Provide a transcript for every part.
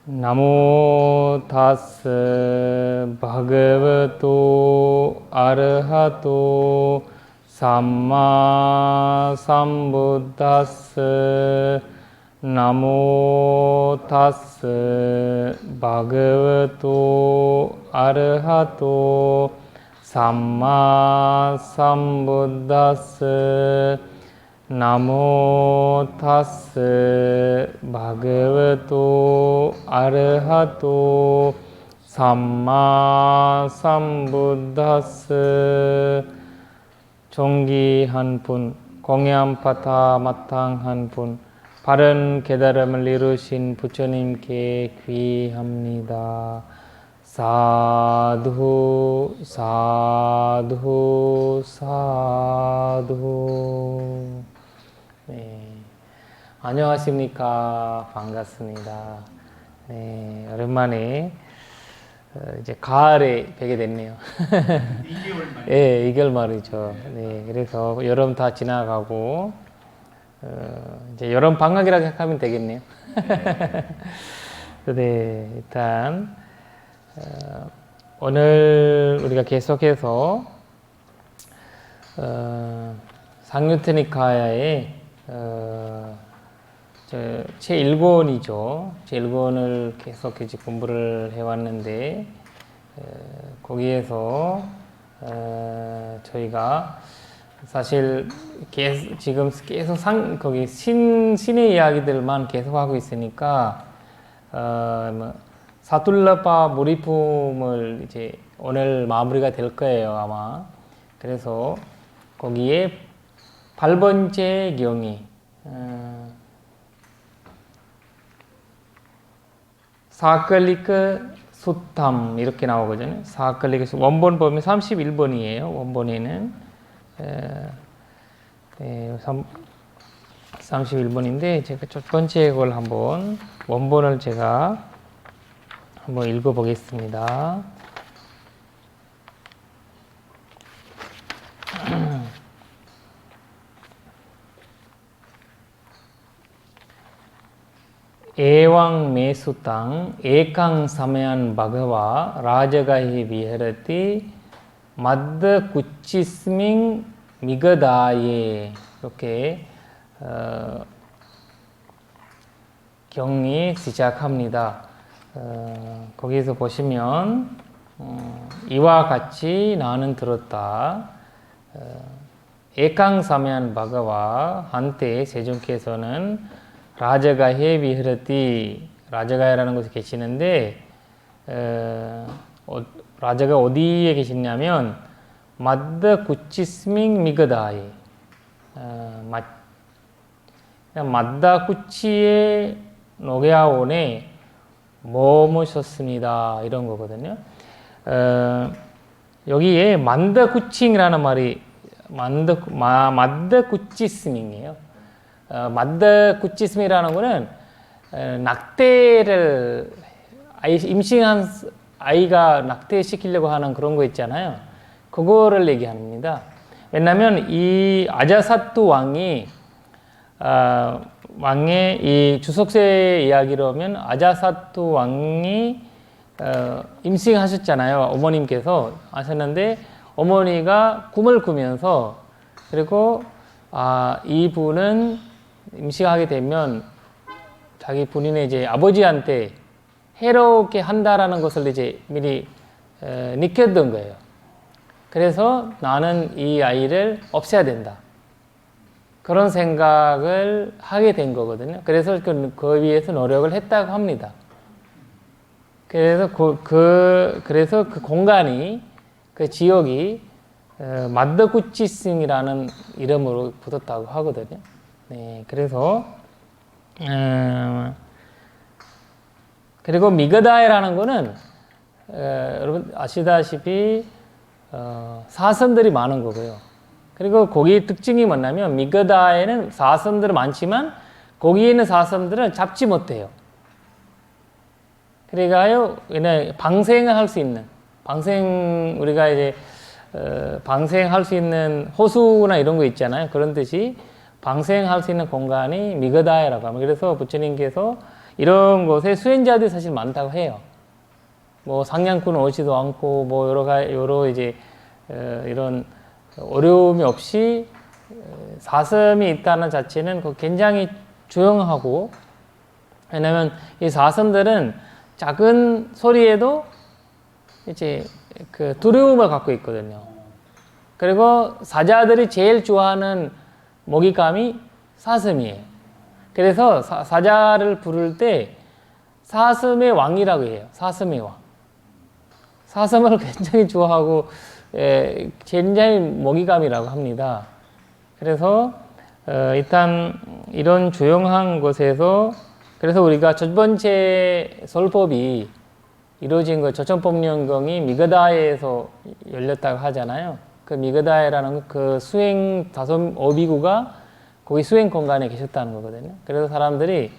나모 타스 바그와토 아르하토 삼마 삼부타스 나모 타스 바그와토 아르하토 삼마 삼부타스 나모 타스 바그와토 아르하토 삼마 삼부타스 종기 한 분, 공양파타 마탕 한 분, 바른 깨달음을 이루신 부처님께 귀합니다. 사두 사두 사두. 네, 안녕하십니까. 반갑습니다. 네, 오랜만에 이제 가을에 뵈게 됐네요. 2개월 만에. 네, 2개월 말이죠. 네, 그래서 여름 다 지나가고 이제 여름 방학이라고 생각하면 되겠네요. 네, 일단 오늘 우리가 계속해서 상유트니카야의 제1권이죠. 제1권을 계속 이제 공부를 해왔는데 거기에서 저희가 사실 지금 계속 거기 신의 이야기들만 계속 하고 있으니까 사툴라파 무리품을 이제 오늘 마무리가 될 거예요, 아마. 그래서 거기에 8번째 경이 사클리크 수탐 이렇게 나오거든요. 사클리크 원본 보면 31번이에요. 원본에는 31번인데 제가 첫 번째 걸 한번 원본을 제가 한번 읽어보겠습니다. 에왕 메수땅 에캉 사메안 바가와 라자가히 비헤르티 마드 구치스밍 미가다예 이렇게 경이 시작합니다. 거기서 보시면 이와 같이 나는 들었다. 에캉 사메안 바가와 한때 세존께서는 라자가헤 비흐르티 라자가야라는 곳에 계시는데 라자가 어디에 계시냐면 마드 구치스밍 미가다이 마다 구치의 노게아온에 머무셨습니다. 이런 거거든요. 여기에 만다 구칭이라는 말이 만다 구치스밍이에요. 만다 구치스미라는 거는 낙태를 임신한 아이가 낙태시키려고 하는 그런 거 있잖아요. 그거를 얘기합니다. 왜냐하면 이 아자사투 왕의 이 주석세 이야기로 하면 아자사투 왕이 임신하셨잖아요. 어머님께서 하셨는데 어머니가 꿈을 꾸면서 그리고 이분은 임신하게 되면 자기 본인의 이제 아버지한테 해롭게 한다라는 것을 이제 미리 느꼈던 거예요. 그래서 나는 이 아이를 없애야 된다. 그런 생각을 하게 된 거거든요. 그래서 그 위해서 노력을 했다고 합니다. 그래서 그래서 그 공간이 그 지역이 마드구치스이라는 이름으로 붙었다고 하거든요. 네, 그래서 그리고 미가다이라는 거는 여러분 아시다시피 사선들이 많은 거고요. 그리고 거기의 특징이 뭐냐면 미가다에는 사선들은 많지만 거기에 있는 사선들은 잡지 못해요. 그러니까요, 방생을 할 수 있는 우리가 이제 방생할 수 있는 호수나 이런 거 있잖아요. 그런 듯이 방생할 수 있는 공간이 미가다이라고 합니다. 그래서 부처님께서 이런 곳에 수행자들이 사실 많다고 해요. 뭐 상냥꾼 오지도 않고 뭐 여러 이제 이런 어려움이 없이 사섬이 있다는 자체는 굉장히 조용하고, 왜냐면 이 사섬들은 작은 소리에도 이제 그 두려움을 갖고 있거든요. 그리고 사자들이 제일 좋아하는 먹잇감이 사슴이에요. 그래서 사자를 부를 때 사슴의 왕이라고 해요. 사슴의 왕. 사슴을 굉장히 좋아하고 굉장히 먹잇감이라고 합니다. 그래서 일단 이런 조용한 곳에서, 그래서 우리가 첫 번째 설법이 이루어진 거, 조천법령경이 미그다에서 열렸다고 하잖아요. 그 미그다에라는 그 수행 다섯 어비구가 거기 수행 공간에 계셨다는 거거든요. 그래서 사람들이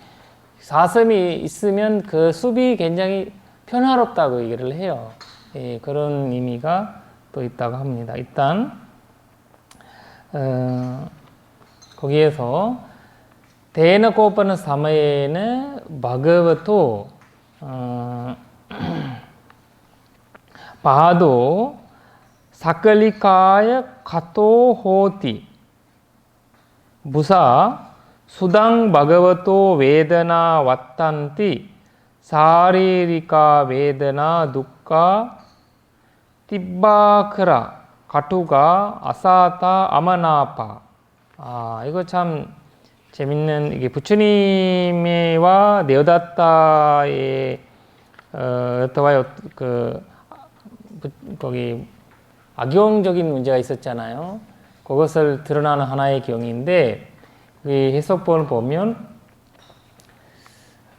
사슴이 있으면 그 숲이 굉장히 평화롭다고 얘기를 해요. 예, 그런 의미가 또 있다고 합니다. 일단 거기에서 대너코파는 사마에는 바그바토 바도 사클리카야 카토 호티 무사 수당 바그바토 웨드나 왓탄티 사리리카 웨드나 두카 티바크라 가투가 아사타 아마나파. 이거 참 재밌는, 이게 부처님과 네오다타의 거기 악용적인 문제가 있었잖아요. 그것을 드러나는 하나의 경인데, 이 해석본을 보면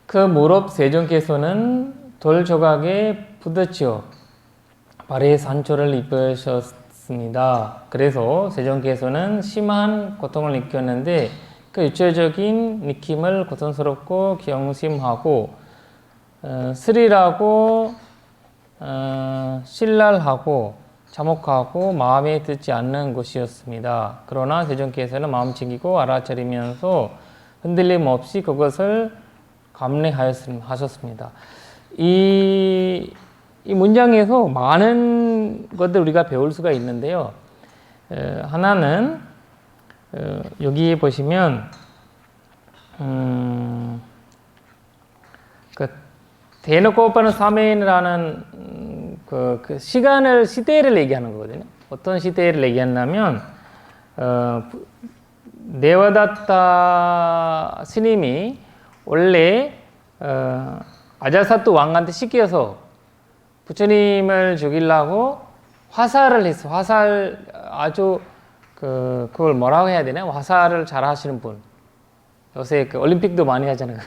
그 무릎 세존께서는 돌 조각에 부딪혀 발에 상처를 입으셨습니다. 그래서 세존께서는 심한 고통을 느꼈는데 그 육체적인 느낌을 고통스럽고 경심하고 스릴하고 신랄하고 참혹하고 마음에 듣지 않는 것이었습니다. 그러나 세존께서는 마음 챙기고 알아차리면서 흔들림 없이 그것을 감내하셨습니다. 이 문장에서 많은 것들 우리가 배울 수가 있는데요. 하나는 여기 보시면 그 대노코파는 사메인이라는 그 시대를 얘기하는 거거든요. 어떤 시대를 얘기하냐면 네와다타 스님이 원래 아자사투 왕한테 시켜서 부처님을 죽이려고 화살을 했어. 화살 아주 그걸 뭐라고 해야 되나? 화살을 잘 하시는 분. 요새 그 올림픽도 많이 하잖아요.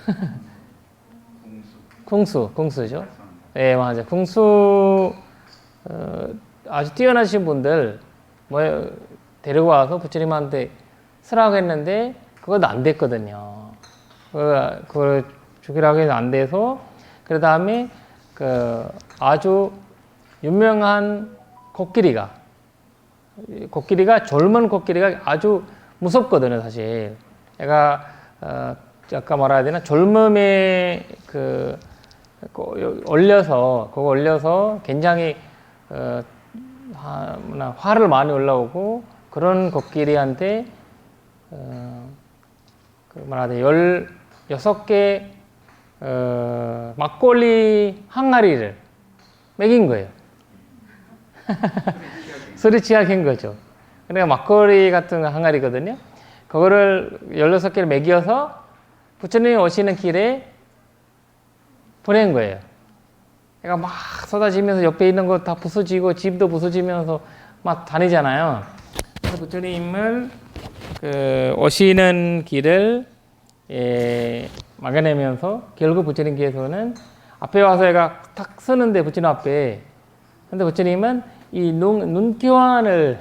궁수죠. 네, 맞아요. 궁수 아주 뛰어나신 분들 데리고 와서 부처님한테 쓰라고 했는데 그것도 안 됐거든요. 그걸 죽이라고 해서 안 돼서, 그 다음에 아주 유명한 코끼리가 젊은 코끼리가 아주 무섭거든요, 사실. 얘가 아까 말해야 되나, 젊음에 올려서 굉장히 화를 많이 올라오고, 그런 코끼리한테 말하자 16개 막걸리 항아리를 먹인 거예요. 술이 취하게 한 거죠. 그러니까 막걸리 같은 항아리거든요. 그거를 16개를 먹여서 부처님이 오시는 길에 보낸 거예요. 그러니까 막 쏟아지면서 옆에 있는 거 다 부서지고 집도 부서지면서 막 다니잖아요. 그래서 부처님을 오시는 길을 막아내면서 결국 부처님께서는 앞에 와서 얘가 탁 서는데 부처님 앞에, 근데 부처님은 이 눈교환을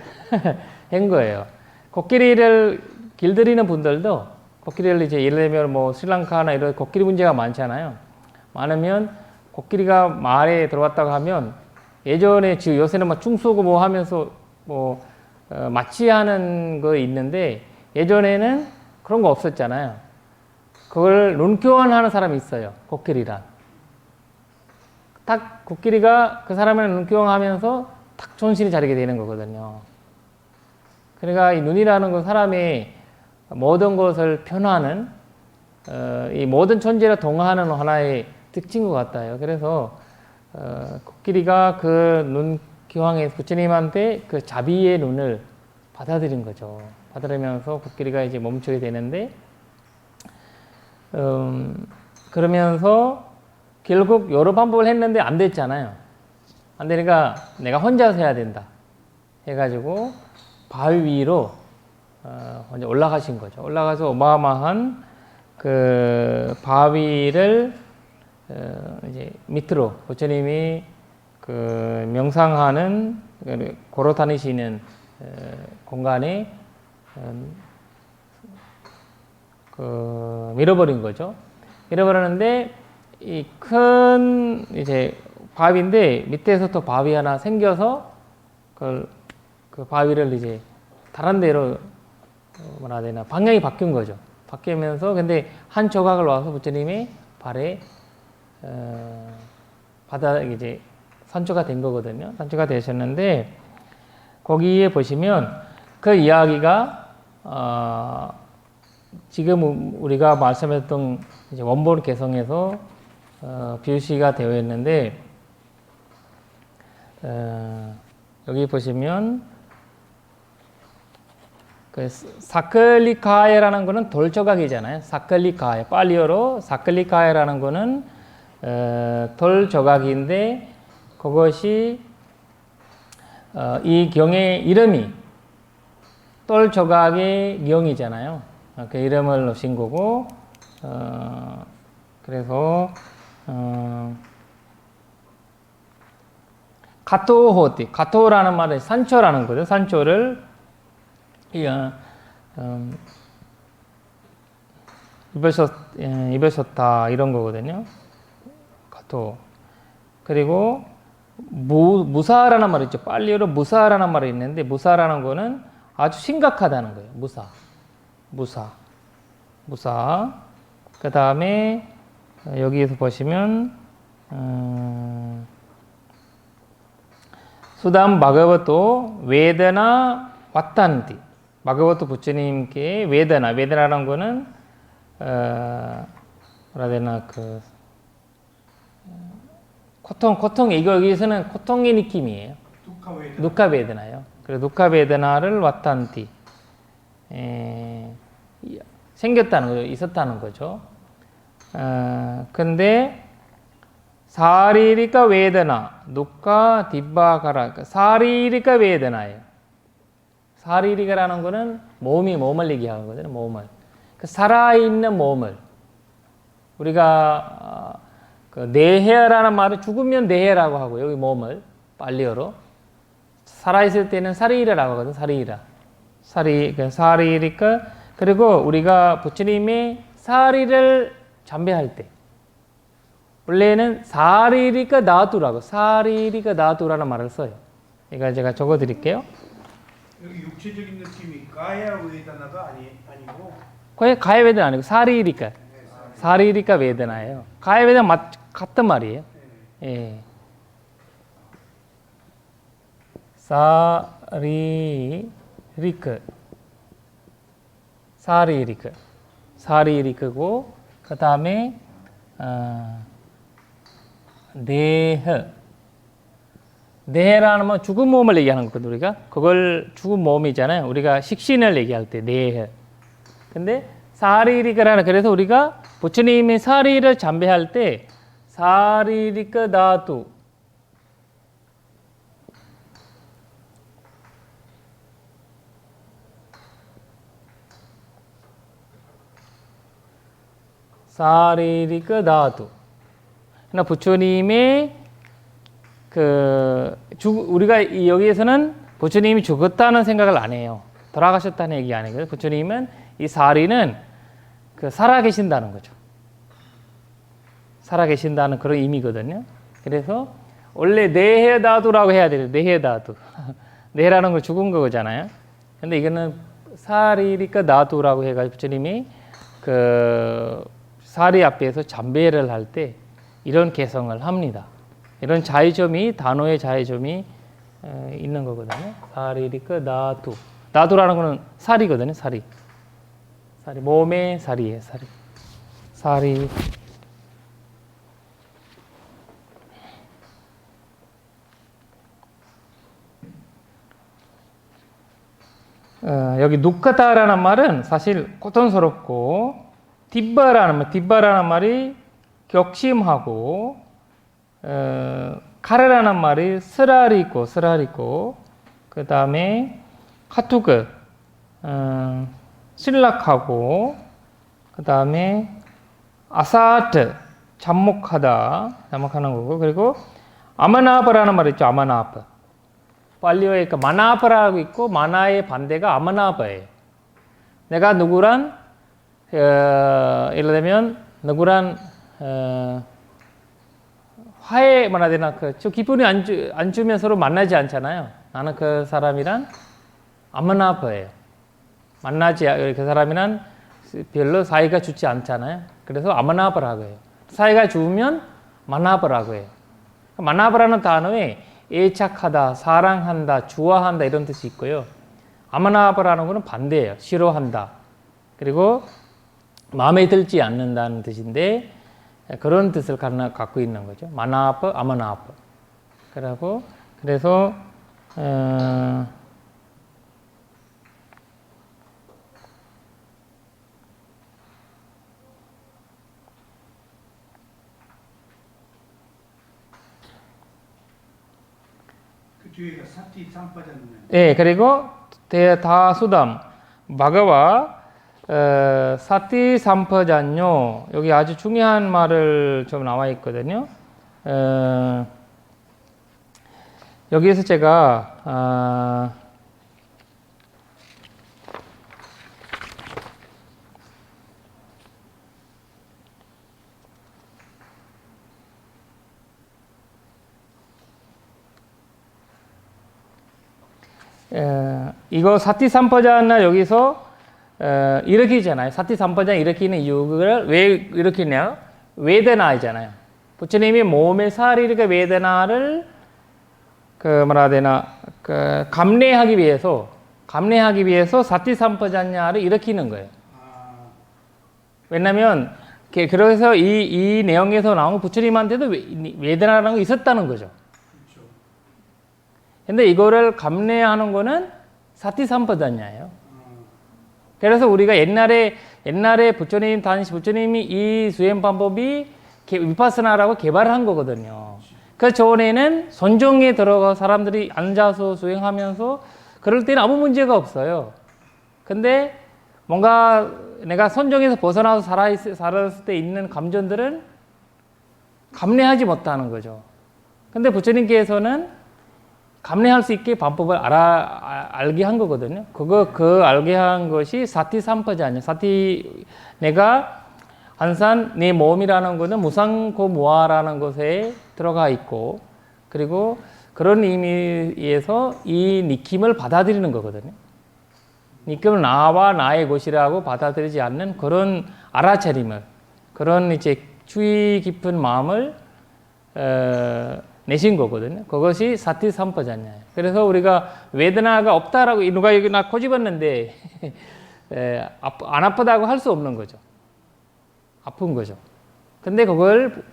한 거예요. 코끼리를 길들이는 분들도, 코끼리를 이제 예를 들면 뭐 스리랑카나 이런 코끼리 문제가 많잖아요. 많으면 코끼리가 말에 들어왔다고 하면 예전에 지금 요새는 막 총 쏘고 뭐 하면서 마취하는 거 있는데 예전에는 그런 거 없었잖아요. 그걸 눈교환하는 사람이 있어요. 코끼리란. 딱 코끼리가 그 사람을 눈교환하면서 딱 존신이 자리게 되는 거거든요. 그러니까 이 눈이라는 건 사람의 모든 것을 표현하는 이 모든 존재를 동화하는 하나의 특징인 것 같아요. 그래서 코끼리가 그 눈교황에서 부처님한테 그 자비의 눈을 받아들인 거죠. 받아들이면서 코끼리가 이제 멈추게 되는데 그러면서 결국 여러 반복을 했는데 안 됐잖아요. 안 되니까 내가 혼자서 해야 된다 해가지고 바위 위로 먼저 올라가신 거죠. 올라가서 어마어마한 그 바위를 이제 밑으로 부처님이 그 명상하는 걸어 다니시는 공간에 그 밀어버린 거죠. 밀어버렸는데 이 큰 이제 바위인데 밑에서 또 바위 하나 생겨서 그 바위를 이제 다른 데로 뭐라 해야 되나 방향이 바뀐 거죠. 바뀌면서 근데 한 조각을 와서 부처님의 발에 바다 이제 산초가 된 거거든요. 산초가 되셨는데 거기에 보시면 그 이야기가 지금 우리가 말씀했던 이제 원본 개성에서 비유시가 되어 있는데 여기 보시면 그 사클리카에라는 거는 돌조각이잖아요. 사클리카에 팔리어로 사클리카에라는 거는 돌조각인데 그것이 이 경의 이름이 돌조각의 경이잖아요. 그 이름을 넣으신 거고 그래서 가토호티 가토라는 말은 산초라는 거죠. 산초를 입으셨다 이런 거거든요. 가토. 그리고 무사라는 말이 있죠. 빨리어로 무사라는 말이 있는데 무사라는 거는 아주 심각하다는 거예요. 무사. 그 다음에 여기에서 보시면 수담 바가바토 웨다나 왔단티. 바가바토 부처님께 웨다나라는 거는 뭐라 해야 되나 그 고통 이거 여기서는 고통의 느낌이에요. 누카 베드나요. 그래서 누카 베드나를 왔단티 생겼다는 거죠. 있었다는 거죠. 근데 사리리카 웨드나 누카 딥바가라 사리리카 웨드나예요. 사리리카라는 거는 몸을 얘기하거든요. 몸을 그 살아있는 몸을 우리가 그 내해라는 말은 죽으면 내해라고 하고 여기 몸을 빨리어로 살아있을 때는 사리라라고 하거든. 사리리카 그리고 우리가 부처님의 사리를 잠배할 때 원래는 사리리카 나두라는 말을 써요. 이거 제가 적어 드릴게요. 여기 육체적인 느낌이 가야 웨다나가 아니고 거의 가야 웨드나 아니고 사리리카 웨드나예요. 가야 웨드나 같은 말이에요. 예. 사리리크고 그 다음에 내해라는 건 죽은 몸을 얘기하는 거거든요. 우리가 그걸 죽은 몸이잖아요. 우리가 식신을 얘기할 때 내해. 근데 사리리카라는 그래서 우리가 부처님의 사리를 잠배할 때 사리리카 다투 사리리카 다투. 그러나 부처님의 우리가 여기에서는 부처님이 죽었다는 생각을 안 해요. 돌아가셨다는 얘기 아니고요. 부처님은 이 사리는 살아계신다는 거죠. 살아계신다는 그런 의미거든요. 그래서 원래 내해다두라고 해야 돼요. 내해다두. 내라는 걸 죽은 거잖아요. 근데 이거는 사리리카 다두라고 해가지고 부처님이 사리 앞에서 잠배를 할 때 이런 개성을 합니다. 이런 자의점이 단어의 자의점이 있는 거거든요. 사리리크 나두. 나두라는 거는 살이거든요. 살이. 살이 몸의 살이에요. 살이. 살이. 여기 누카타라는 말은 사실 고통스럽고 딥바라는 말이 격심하고 카레라는 말이 쓰라리고 그 다음에 카투그 신락하고 그 다음에 아사트 잠목하는 거고 그리고 아마나바라는 말이 있죠. 아마나바 팔리오에 그 마나바라고 있고 마나의 반대가 아마나바예요. 내가 누구란 예를 들면 누구란 화해 뭐라 해야 되나 그 기분이 안 주면 서로 만나지 않잖아요. 나는 그 사람이란 아마나바예요. 만나지 그 사람이란 별로 사이가 좋지 않잖아요. 그래서 아마나바라고 해요. 사이가 좋으면 마나바라고 해요. 마나바라는 단어에 애착하다, 사랑한다, 좋아한다 이런 뜻이 있고요. 아마나바라는 것은 반대예요. 싫어한다. 그리고 마음에 들지 않는다는 뜻인데 그런 뜻을 갖고 있는 거죠. 마나바, 아마나바. 그래서 뒤에가 사티 삼파자는. 예, 그리고 다수담 바가와 사티 삼파잔요. 여기 아주 중요한 말을 좀 나와 있거든요. 여기에서 제가 이거 사티 삼파잔나 여기서 일으키잖아요. 사티 삼파잔 일으키는 이유를 왜 일으키냐? 웨데나이잖아요. 부처님이 몸의 사리리가 웨데나를 감내하기 위해서 사티 삼파잔야를 일으키는 거예요. 왜냐하면 그래서 이 내용에서 나온 부처님한테도 웨데나라는 거 있었다는 거죠. 근데 이거를 감내하는 거는 사티삼파잔야예요. 그래서 우리가 옛날에 부처님이 이 수행 방법이 위파스나라고 개발한 거거든요. 그 전에는 선정에 들어가 사람들이 앉아서 수행하면서 그럴 때는 아무 문제가 없어요. 근데 뭔가 내가 선정에서 벗어나서 살았을 때 있는 감정들은 감내하지 못하는 거죠. 근데 부처님께서는 감내할 수 있게 방법을 알게 한 거거든요. 알게 한 것이 사티삼파잔야. 내가 항상 내 몸이라는 것은 무상고무아라는 것에 들어가 있고, 그리고 그런 의미에서 이 느낌을 받아들이는 거거든요. 느낌을 나와 나의 것이라고 받아들이지 않는 그런 알아차림을, 그런 이제 주의 깊은 마음을 내신 거거든요. 그것이 사티삼파잔야예요. 그래서 우리가 웨드나가 없다라고 누가 여기 나 꼬집었는데 안 아프다고 할 수 없는 거죠. 아픈 거죠. 근데 그걸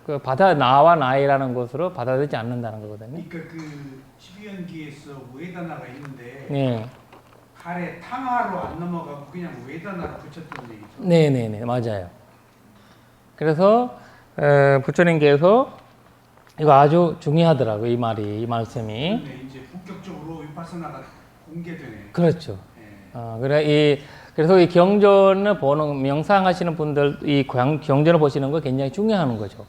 나와 나이라는 것으로 받아들이지 않는다는 거거든요. 그러니까 그 12연기에서 웨다나가 있는데 네. 칼에 탕화로 안 넘어가고 그냥 웨다나로 붙였던 얘기죠. 네네네 맞아요. 그래서 부처님께서 이거 아주 중요하더라고요. 이 말씀이. 네, 이제 본격적으로 위파사나가 공개되네. 그렇죠. 네. 그래서 이 경전을 명상하시는 분들 이 경전을 보시는 거 굉장히 중요한 거죠.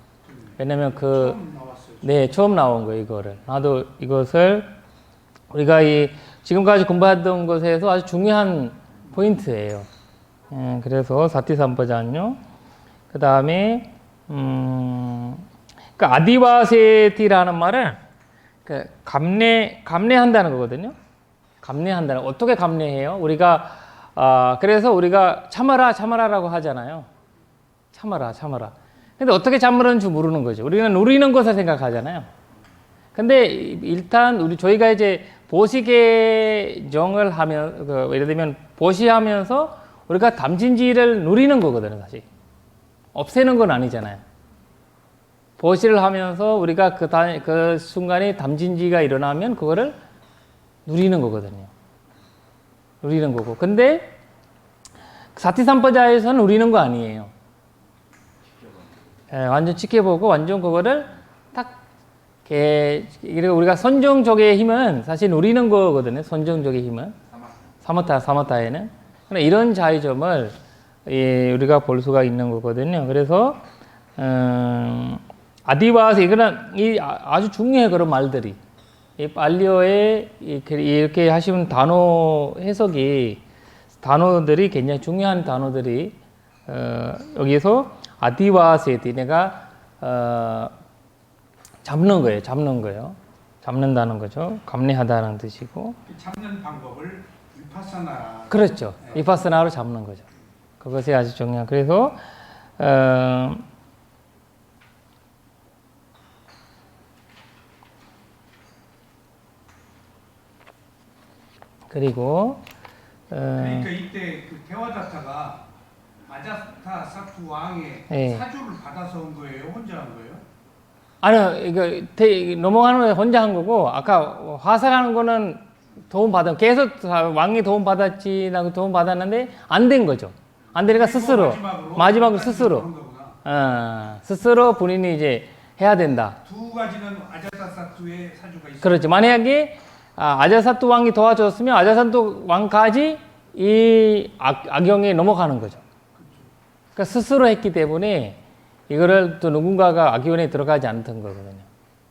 왜냐면 처음 나왔어요. 네, 처음 나온 거예요, 이거를. 나도 이것을 우리가 지금까지 공부했던 것에서 아주 중요한 포인트예요. 그래서 사티삼파잔요. 그 다음에 아디와세티라는 말은 감내한다는 거거든요. 어떻게 감내해요? 그래서 우리가 참아라라고 하잖아요. 참아라, 참아라. 근데 어떻게 참으라는지 모르는 거죠. 우리는 누리는 것을 생각하잖아요. 근데 일단 저희가 이제 보시 개정을 하면, 예를 들면 보시하면서 우리가 담진지를 누리는 거거든요, 사실. 없애는 건 아니잖아요. 보시를 하면서 우리가 그 순간에 담진지가 일어나면 그거를 누리는 거거든요. 누리는 거고. 근데 사티삼파자에서는 누리는 거 아니에요. 완전 지켜보고 완전 그거를 딱 그리고 우리가 선정적의 힘은 사실 누리는 거거든요. 선정적의 힘은 사마타에는 이런 자의점을 우리가 볼 수가 있는 거거든요. 그래서 아디바스 이거는 아주 중요해. 그런 말들이 이 빨리어에 이렇게 하시는 단어 해석이 단어들이 굉장히 중요한 단어들이 여기서 아디바스에티 내가 잡는 거예요. 잡는다는 거죠. 감내하다는 뜻이고. 잡는 방법을 위파사나. 그렇죠. 위파사나로 잡는 거죠. 그것이 아주 중요한. 그래서 그리고 그러니까 이때 그 데와다타가 아자타 사투 왕의 예. 사주를 받아서 온 거예요? 혼자 한 거예요? 아니요, 이거 넘어가는 거 혼자 한 거고, 아까 화살하는 거는 도움 받은, 계속 왕이 도움 받았지, 나도 도움 받았는데, 안 된 거죠. 안 되니까 스스로, 마지막으로 스스로, 스스로 본인이 이제 해야 된다. 두 가지는 아자타사투의 사주가 있어요. 그렇죠. 만약에, 아자사투 왕이 도와줬으면, 아자사투 왕까지 이 악영에 넘어가는 거죠. 그러니까 스스로 했기 때문에, 이거를 또 누군가가 악연에 들어가지 않던 거거든요.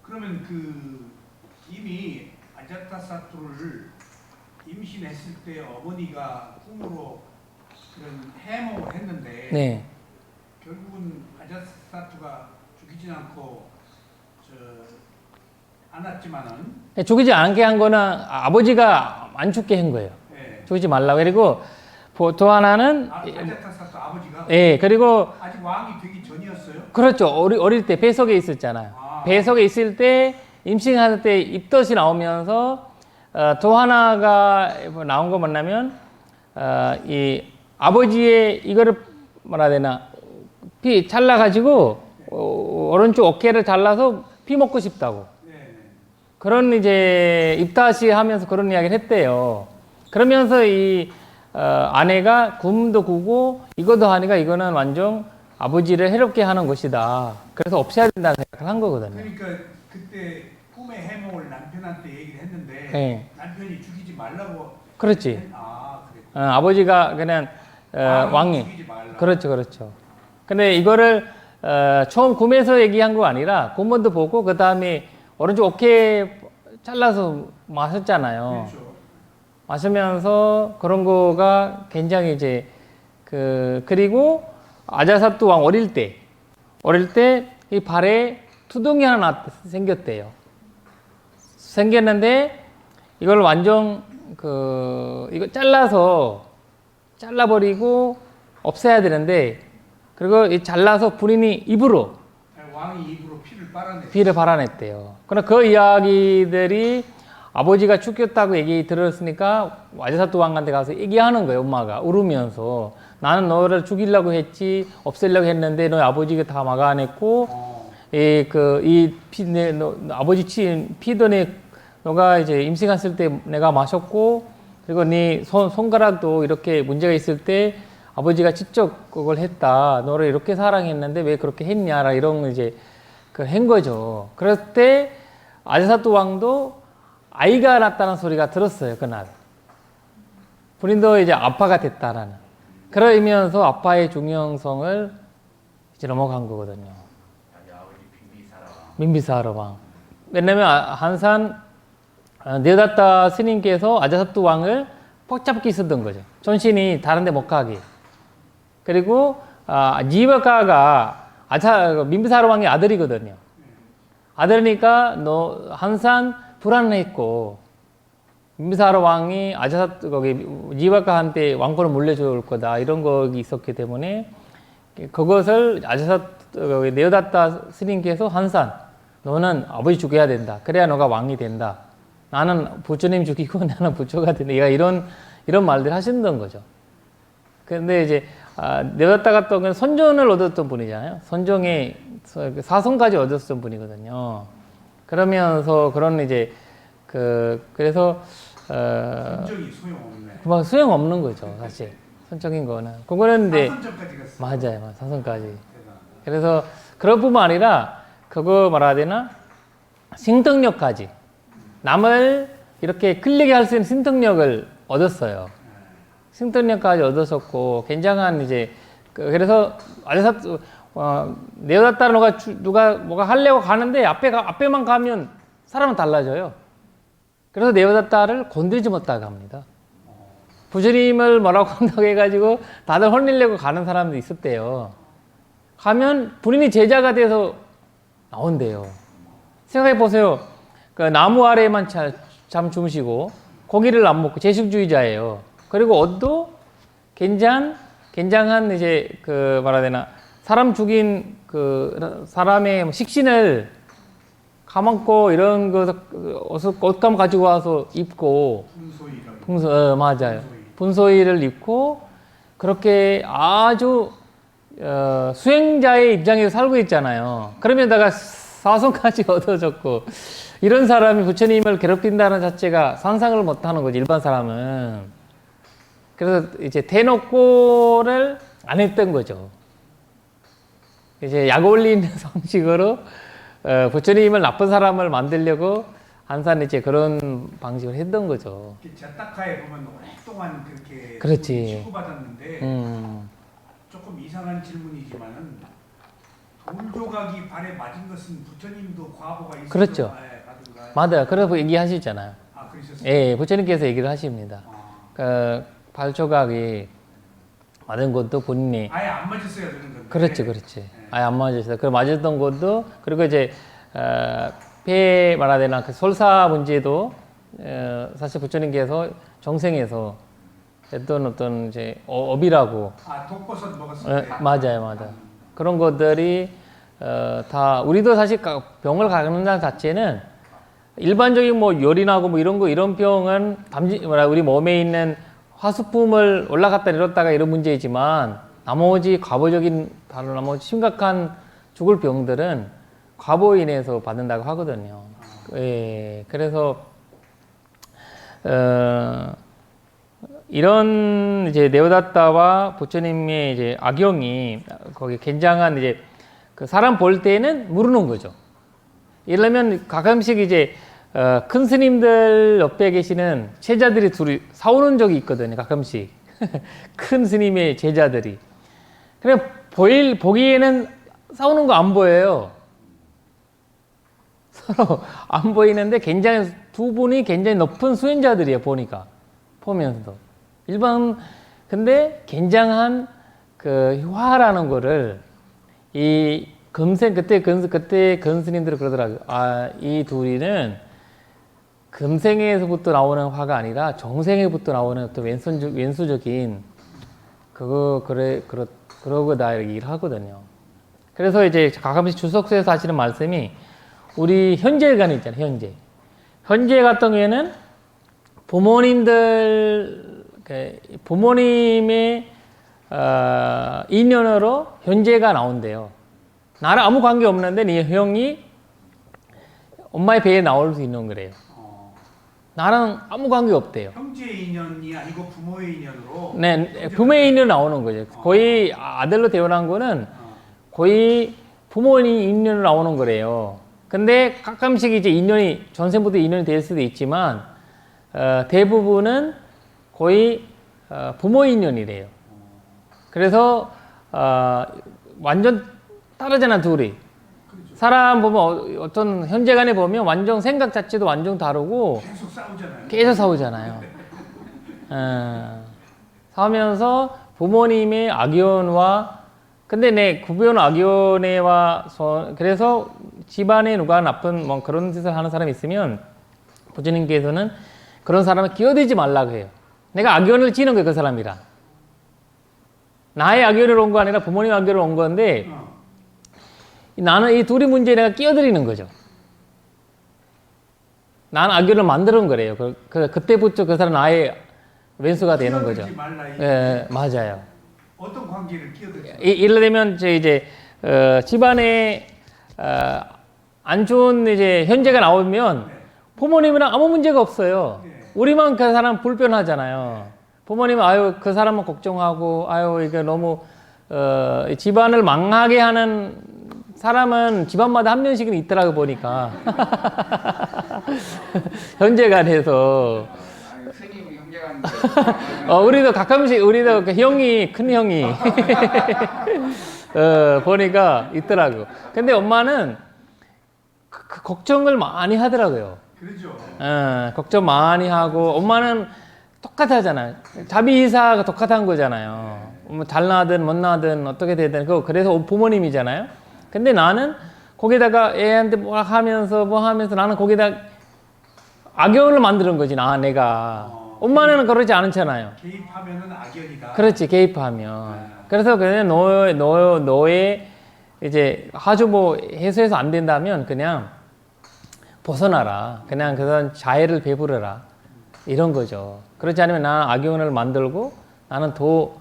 그러면 이미 아자타사투를 임신했을 때 어머니가 꿈으로 그런 해몽을 했는데 네. 결국은 아자타사투가 죽이진 않고 않았지만은 죽이지 않게 한 거는 아버지가 안 죽게 한 거예요. 네. 죽이지 말라고. 그리고 또 하나는 아자타사투 아버지가 예, 그리고 아직 왕이 되기 전이었어요? 그렇죠. 어릴 때 배속에 있었잖아요. 배속에 있을 때 임신할 때 입덧이 나오면서 또 하나가 나온 거 뭐냐면 이 아버지의 이거를 뭐라 해야 되나 피 잘라가지고 오른쪽 어깨를 잘라서 피 먹고 싶다고. 그런 이제 입다시 하면서 그런 이야기를 했대요. 그러면서 이 아내가 굼도 구고 이것도 하니까 이거는 완전 아버지를 해롭게 하는 것이다. 그래서 없애야 된다는 생각을 한 거거든요. 그러니까 그때 꿈의 해몽을 남편한테 얘기를 했는데 네. 남편이 죽이지 말라고. 그렇지. 그래. 아버지가 그냥 왕이. 죽이지 말라. 그렇죠, 그렇죠. 근데 이거를 처음 꿈에서 얘기한 거 아니라 꿈먼도 보고 그 다음에 오른쪽 어깨 잘라서 마셨잖아요. 그렇죠. 마시면서 그런 거가 굉장히 이제 그리고 아자사투 왕 어릴 때 이 발에 투둥이 하나 생겼대요. 생겼는데 이걸 완전 이거 잘라버리고 없애야 되는데 그리고 이 잘라서 본인이 입으로 왕이 입으로 피를 빨아냈대요. 그러나 그 이야기들이 아버지가 죽였다고 얘기 들었으니까 아자사투 왕한테 가서 얘기하는 거예요. 엄마가 울으면서 나는 너를 죽이려고 했지 없애려고 했는데 너희 아버지가 다 막아냈고 아버지 피도 너가 이제 임신했을 때 내가 마셨고 그리고 네 손가락도 이렇게 문제가 있을 때 아버지가 직접 그걸 했다. 너를 이렇게 사랑했는데 왜 그렇게 했냐 이런 이제 한 거죠. 그럴 때 아자사투 왕도 아이가 낳았다는 소리가 들었어요. 그날 본인도 이제 아빠가 됐다라는 그러면서 아빠의 중요성을 이제 넘어간 거거든요. 민비사라 왕. 왜냐면 한산 네오다타 스님께서 아자사투 왕을 폭잡기 쓰던 거죠. 전신이 다른데 못 가게. 그리고 지바카가 민비사라 왕의 아들이거든요. 아들이니까 항상 불안했고 민비사라 왕이 지바카한테 왕권을 물려줄 거다 이런 거 있었기 때문에 그것을 아제사 네오다타 스님께서 항상 너는 아버지 죽여야 된다. 그래야 너가 왕이 된다. 나는 부처님 죽이고 나는 부처가 된다. 얘가 이런 말들 하신다는 거죠. 근데 이제 네오다타 같은 경우는 선종을 얻었던 분이잖아요. 선종의 사성까지 얻었던 분이거든요. 그러면서 그런 이제 그래서 선정이 소용없네. 막 소용 없는 거죠, 사실. 선적인 거는. 그거는 근데 사선정까지 갔어. 맞아요, 사성까지. 대단하다. 그래서 그럴 뿐만 아니라 그거 말해야 되나? 신통력까지. 남을 이렇게 끌리게 할 수 있는 신통력을 얻었어요. 신통력까지 얻었었고 굉장한 이제 그래서 아제사 네오다타 누가 뭐가 하려고 가는데 앞에만 가면 사람은 달라져요. 그래서 네오다타를 건드리지 못하게 합니다. 부처님을 뭐라고 한다고 해가지고 다들 혼내려고 가는 사람도 있었대요. 가면 본인이 제자가 돼서 나온대요. 생각해 보세요. 그 나무 아래에만 잠 주무시고 고기를 안 먹고 제식주의자예요. 그리고 옷도 굉장한 이제 말해야 되나 사람 죽인 사람의 식신을 가만고 이런 옷감 가지고 와서 입고 맞아요. 분소이를 입고 그렇게 아주 수행자의 입장에서 살고 있잖아요. 그러면다가 사성까지 얻어졌고 이런 사람이 부처님을 괴롭힌다는 자체가 상상을 못하는 거지 일반 사람은. 그래서 이제 대놓고를 안 했던 거죠. 이제 약 올리는 방식으로 부처님을 나쁜 사람을 만들려고 항상 이제 그런 방식을 했던 거죠. 자타카에 보면 오랫동안 그렇게 그렇지. 치고받았는데 조금 이상한 질문이지만은 돌 조각이 발에 맞은 것은 부처님도 과보가 있어서 그렇죠. 맞아요. 그래서 얘기하시잖아요. 그러셨어요? 예, 부처님께서 얘기를 하십니다. 발 조각이 맞은 것도 본인이 아예 안 맞았어야 되는 건데. 그렇지. 아예 안 맞았어요. 그 맞았던 것도 그리고 이제 폐 말하되나 그 솔사 문제도 사실 부처님께서 정생에서 했던 어떤 이제 업이라고. 독버섯 먹었을 때. 맞아요. 그런 것들이 다 우리도 사실 병을 갖는다는 자체는 일반적인 뭐 열이 나고 뭐 이런 병은 우리 몸에 있는 화수품을 올라갔다 내렸다가 이런 문제이지만 나머지 심각한 죽을 병들은 과보로 인해서 받는다고 하거든요. 예, 그래서 이런 이제 네오다타와 부처님의 이제 악영이 거기 굉장한 이제 그 사람 볼 때는 모르는 거죠. 이러면 가끔씩 이제 큰 스님들 옆에 계시는 제자들이 둘이 싸우는 적이 있거든요. 가끔씩 큰 스님의 제자들이. 그냥 보기에는 싸우는 거 안 보여요. 서로 안 보이는데 두 분이 굉장히 높은 수행자들이에요. 보면서도 근데 굉장한 그 화라는 거를 이 그때 근스님들이 그러더라고요. 이 둘이는 금생에서부터 나오는 화가 아니라 정생에부터 나오는 어떤 왼수적인 그러고다 얘기를 하거든요. 그래서 이제 가끔씩 주석서에서 하시는 말씀이 우리 현재관 있잖아요. 현재 같은 경우에는 부모님의 인연으로 현재가 나온대요. 나랑 아무 관계 없는데 네 형이 엄마의 배에 나올 수 있는 거래요. 나랑 아무 관계 없대요. 형제의 인연이 아니고 부모의 인연으로. 네, 부모의 인연으로 나오는 거죠. 거의 아들로 태어난 거는 거의 부모님 인연으로 나오는 거래요. 근데 가끔씩 이제 전생부터 인연이 될 수도 있지만 대부분은 거의 부모 인연이래요. 그래서 완전 다르잖아, 둘이. 사람 보면 어떤 현재간에 보면 완전 생각 자체도 완전 다르고 계속 싸우잖아요. 싸우면서 부모님의 악연과 근데 구변 악연애와 그래서 집안에 누가 나쁜 뭐 그런 짓을 하는 사람이 있으면 부처님께서는 그런 사람을 끼어들지 말라고 해요. 내가 악연을 지는 거예요, 그 사람이랑. 나의 악연으로 온 거 아니라 부모님 악연으로 온 건데 나는 이 둘이 문제에 내가 끼어들이는 거죠. 나는 악연을 만들어 온 거래요. 그때부터 그 사람 나의 왼수가 되는 거죠. 끼어들지 말라. 예, 맞아요. 어떤 관계를 끼어들지? 예를 들면 이제 집안에 안 좋은 이제 현재가 나오면 부모님이랑 아무 문제가 없어요. 우리만 그 사람 불편하잖아요. 부모님은 아유 그 사람은 걱정하고 아유 이게 너무 집안을 망하게 하는 사람은 집안마다 한 명씩은 있더라고 보니까 현재간에서 스님이 형제간 우리도 가끔씩 우리도 그 형이 큰 형이 보니까 있더라고. 근데 엄마는 그 걱정을 많이 하더라고요. 그렇죠. 걱정 많이 하고 엄마는 똑같아잖아요. 자비이사가 똑같은 거잖아요. 뭐 잘 나든 못 나든 어떻게 되든 그래서 부모님이잖아요. 근데 나는 거기다가 애한테 뭐 하면서 나는 거기다 악연을 만드는 거지 내가. 엄마는 그러지 않잖아요. 개입하면은 악연이다. 그렇지, 개입하면. 그래서 그냥 너의 이제 아주 뭐 해소해서 안 된다면 그냥 벗어나라. 그냥 그런 자애를 베풀어라. 이런 거죠. 그렇지 않으면 나는 악연을 만들고 나는 더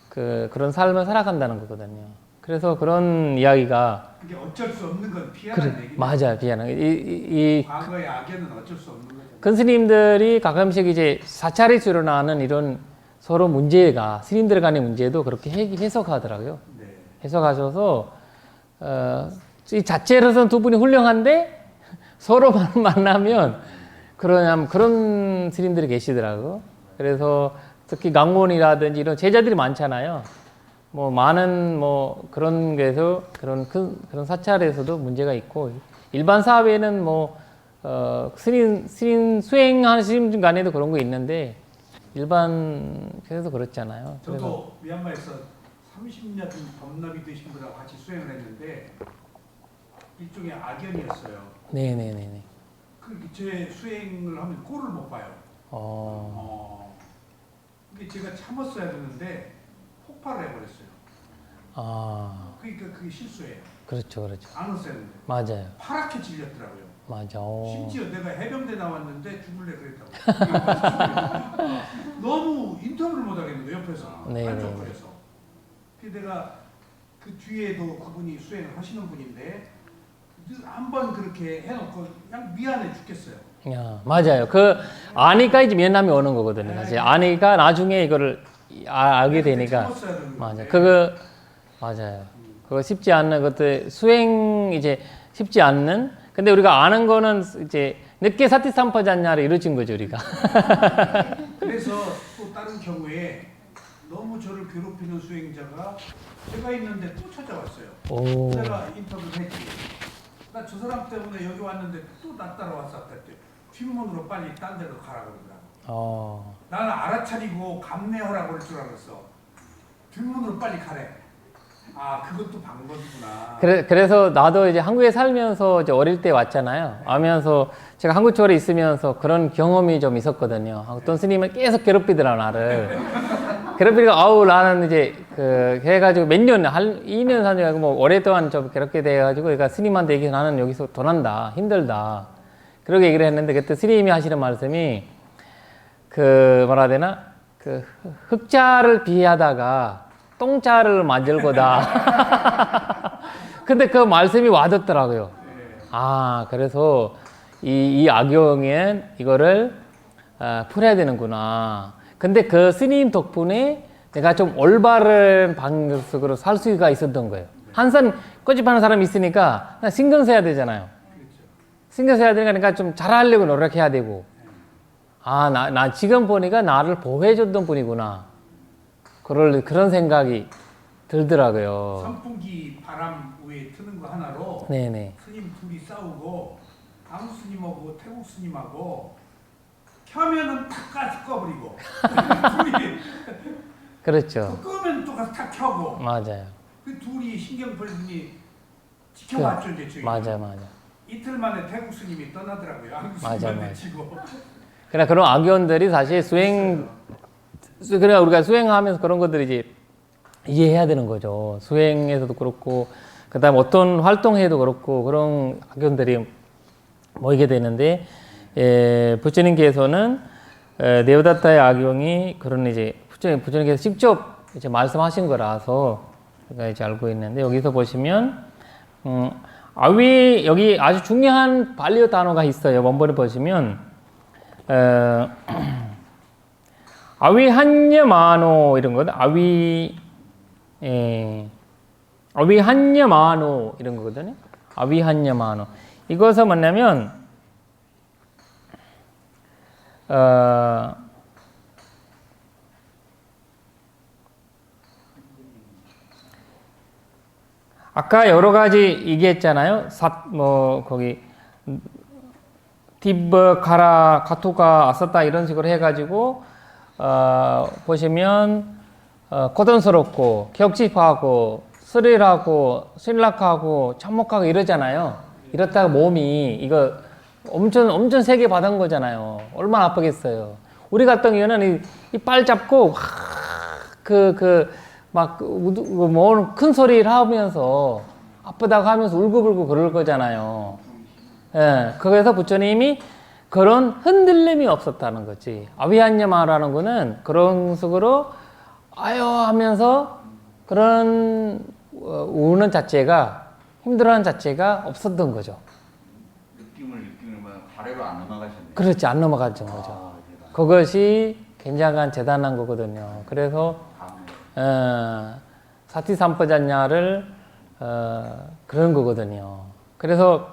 그런 삶을 살아간다는 거거든요. 그래서 그런 이야기가 그게 어쩔 수 없는 건 피하는 얘기. 맞아요, 피하는 과거의 악연은 어쩔 수 없는 거죠. 큰 스님들이 가끔씩 이제 사찰에서 일어나는 이런 서로 문제가 스님들 간의 문제도 그렇게 해석하더라고요. 네. 해석하셔서 이 자체로서는 두 분이 훌륭한데 서로 만나면 그런 스님들이 계시더라고. 그래서 특히 강원이라든지 이런 제자들이 많잖아요. 뭐 많은 뭐 그런 게서 그런 사찰에서도 문제가 있고 일반 사회는 뭐 스님 수행하시는 분 간에도 그런 거 있는데 일반 그래서 그렇잖아요. 저도 미얀마에서 30년 법납이 되신 분하고 같이 수행을 했는데 일종의 악연이었어요. 네네네네. 제 수행을 하면 꼴을 못 봐요. 그게 제가 참았어야 되는데 폭발을 해버렸어요. 그러니까 그게 실수예요. 그렇죠. 안 왔어야 되는데. 맞아요. 파랗게 질렸더라고요. 맞아. 심지어 내가 해병대 나왔는데 죽을래 그랬다고. 너무 인터뷰를 못 하겠는 거예요, 옆에서. 네, 한쪽거려서. 그래서 내가 그 뒤에도 그분이 수행을 하시는 분인데 한번 그렇게 해놓고 그냥 미안해 죽겠어요. 야, 맞아요. 아니까 이제 면담이 오는 거거든요. 사실 아니까 나중에 이거를 알게 되니까. 맞아. 맞아요. 그거 쉽지 않는 것도 수행 이제 쉽지 않는. 근데 우리가 아는 거는 이제 늦게 사티삼파잖냐를 이루어진 거죠, 우리가. 그래서 또 다른 경우에 너무 저를 괴롭히는 수행자가 제가 있는데 또 찾아왔어요. 내가 인터뷰를 했지. 나 저 사람 때문에 여기 왔는데 또 나 따라왔었다 했대. 뒷문으로 빨리 딴 데로 가라고 그러더라고. 나는 알아차리고 감내하라고 그럴 줄 알았어. 뒷문으로 빨리 가래. 그것도 방법이구나. 그래서 나도 이제 한국에 살면서 이제 어릴 때 왔잖아요. 와면서 제가 한국 초월에 있으면서 그런 경험이 좀 있었거든요. 어떤 스님은 계속 괴롭히더라, 나를. 괴롭히니까, 나는 이제, 해가지고 몇 년, 2년, 3년, 뭐, 오랫동안 좀 괴롭게 돼가지고, 그러니까 스님한테 얘기해서 나는 여기서 돈한다, 힘들다. 그렇게 얘기를 했는데, 그때 스님이 하시는 말씀이, 뭐라 해야 되나? 흑자를 비하다가, 똥자를 만질 거다. 근데 그 말씀이 와닿더라고요. 그래서 이 악용엔 이거를 풀어야 되는구나. 근데 그 스님 덕분에 내가 좀 올바른 방식으로 살 수가 있었던 거예요. 항상 꼬집하는 사람이 있으니까 신경 써야 되잖아요. 신경 써야 되니까 좀 잘하려고 노력해야 되고. 나 지금 보니까 나를 보호해줬던 분이구나. 그런 생각이 들더라고요. 선풍기 바람 위에 트는 거 하나로 네네. 스님 둘이 싸우고 강우 스님하고 태국 스님하고 켜면은 탁 가서 꺼버리고 둘이 그렇죠. 끄면 또 가서 탁 켜고 맞아요. 그 둘이 신경 벌리니 지켜봤죠 이제 저희. 맞아. 이틀 만에 태국 스님이 떠나더라고요. 한국 맞아. 스님한테 치고. 그러나 그런 악연들이 사실 그래 우리가 수행하면서 그런 것들이 이제 이해해야 되는 거죠. 수행에서도 그렇고, 그 다음 어떤 활동해도 그렇고, 그런 학원들이 모이게 되는데, 부처님께서는 네오다타의 악용이 그런 이제 부처님께서 직접 이제 말씀하신 거라서 제가 이제 알고 있는데, 여기서 보시면, 여기 아주 중요한 발리어 단어가 있어요. 원본에 보시면, 아위한여마노 이런 거거든. 아위한여마노 이런 거거든요. 아위한여마노. 이것은 뭐냐면 아까 여러 가지 얘기했잖아요. 거기 디브 카라 카투가 아사타 이런 식으로 해가지고 보시면 고통스럽고 격집하고 스릴하고 신락하고 참혹하고 이러잖아요. 이렇다가 몸이 이거 엄청 세게 받은 거잖아요. 얼마나 아프겠어요. 우리 같은 경우는 이 빨 잡고 큰 소리를 하면서 아프다고 하면서 울고불고 그럴 거잖아요. 예, 그래서 부처님이 그런 흔들림이 없었다는 거지. 아위한여마라는 거는 그런 식으로 아유 하면서 그런 우는 자체가 힘들어하는 자체가 없었던 거죠. 느낌을 아래로 안 넘어가셨네요. 그렇지, 안 넘어갔던 거죠. 그것이 굉장한 대단한 거거든요. 그래서 사티삼파자냐를 그런 거거든요. 그래서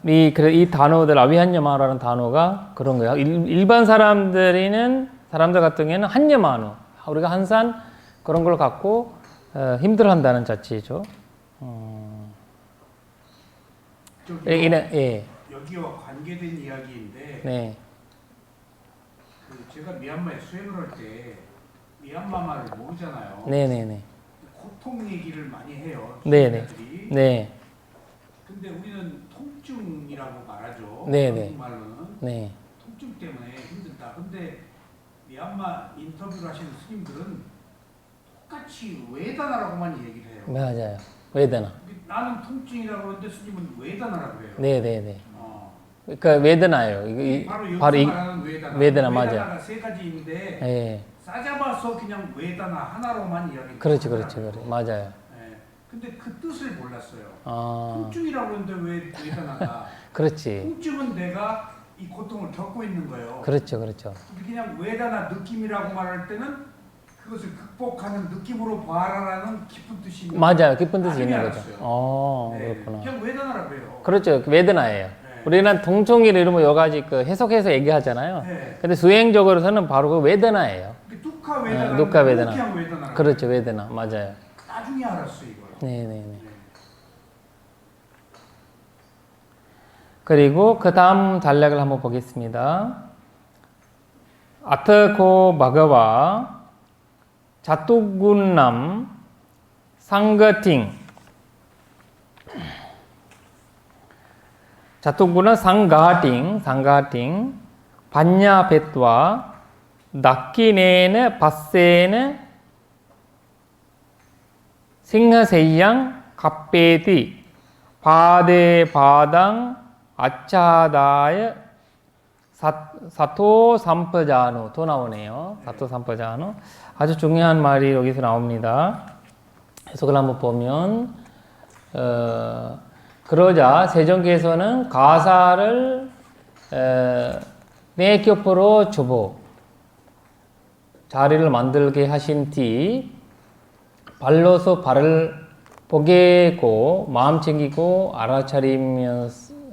이 단어들 아위한여마라는 단어가 그런 거예요. 일반 사람들 같은 경우에는 한여마노, 우리가 항상 그런 걸 갖고 힘들어한다는 자체죠. 여기와 관계된 이야기인데, 네. 제가 미얀마에 수행을 할 때 미얀마 말을 모르잖아요. 네네네. 고통 얘기를 많이 해요. 네네. 수행자들이. 네. 근데 우리는 통증이라고 말하죠. 네네. 한국말로는 네. 통증 때문에 힘들다. 근데 미얀마 인터뷰를 하시는 스님들은 똑같이 웨다나라고만 얘기를 해요. 맞아요. 웨드나. 나는 통증이라고 그러는데 스님은 웨다나라고 해요. 네네네. 그러니까 웨드나예요. 바로 여기서 말하는 웨다나. 웨드나 맞아요. 웨다나가 세 가지인데 예. 싸잡아서 그냥 웨다나 하나로만 이야기. 그렇지. 맞아요. 예. 근데 그 뜻을 몰랐어요. 아. 통증이라고 그러는데 왜 웨다나가? 그렇지. 통증은 내가 이 고통을 겪고 있는 거예요. 그렇죠. 그냥 웨다나 느낌이라고 말할 때는 그것을 극복하는 느낌으로 봐라라는 깊은 뜻이 있는 맞아요. 깊은 뜻이 있는 알았어요. 거죠. 네. 그렇구나. 그냥 웨다나라고 해요. 그렇죠. 웨드나예요. 네. 우리는 통증이를 이러면 여러 가지 해석해서 얘기하잖아요. 네. 근데 수행적으로서는 바로 그 웨드나예요. 뚜카 웨다나. 누카 웨드나. 그냥 웨다나. 그렇죠. 웨드나. 맞아요. 나중에 알았어 이걸. 네네네. 그리고 그 다음 단락을 한번 보겠습니다. 아트코 바가와 자투군남 상가팅. 자투군은 상가팅 반야베트와 낙기네는 바세는 싱하세양 갑베디 바데바당 아차다의 사토 삼파자노 또 나오네요. 사토 삼파자노 아주 중요한 말이 여기서 나옵니다. 해석을 한번 보면 그러자 세종께서는 가사를 내 곁으로 주보 자리를 만들게 하신 뒤 발로서 발을 보게고 마음 챙기고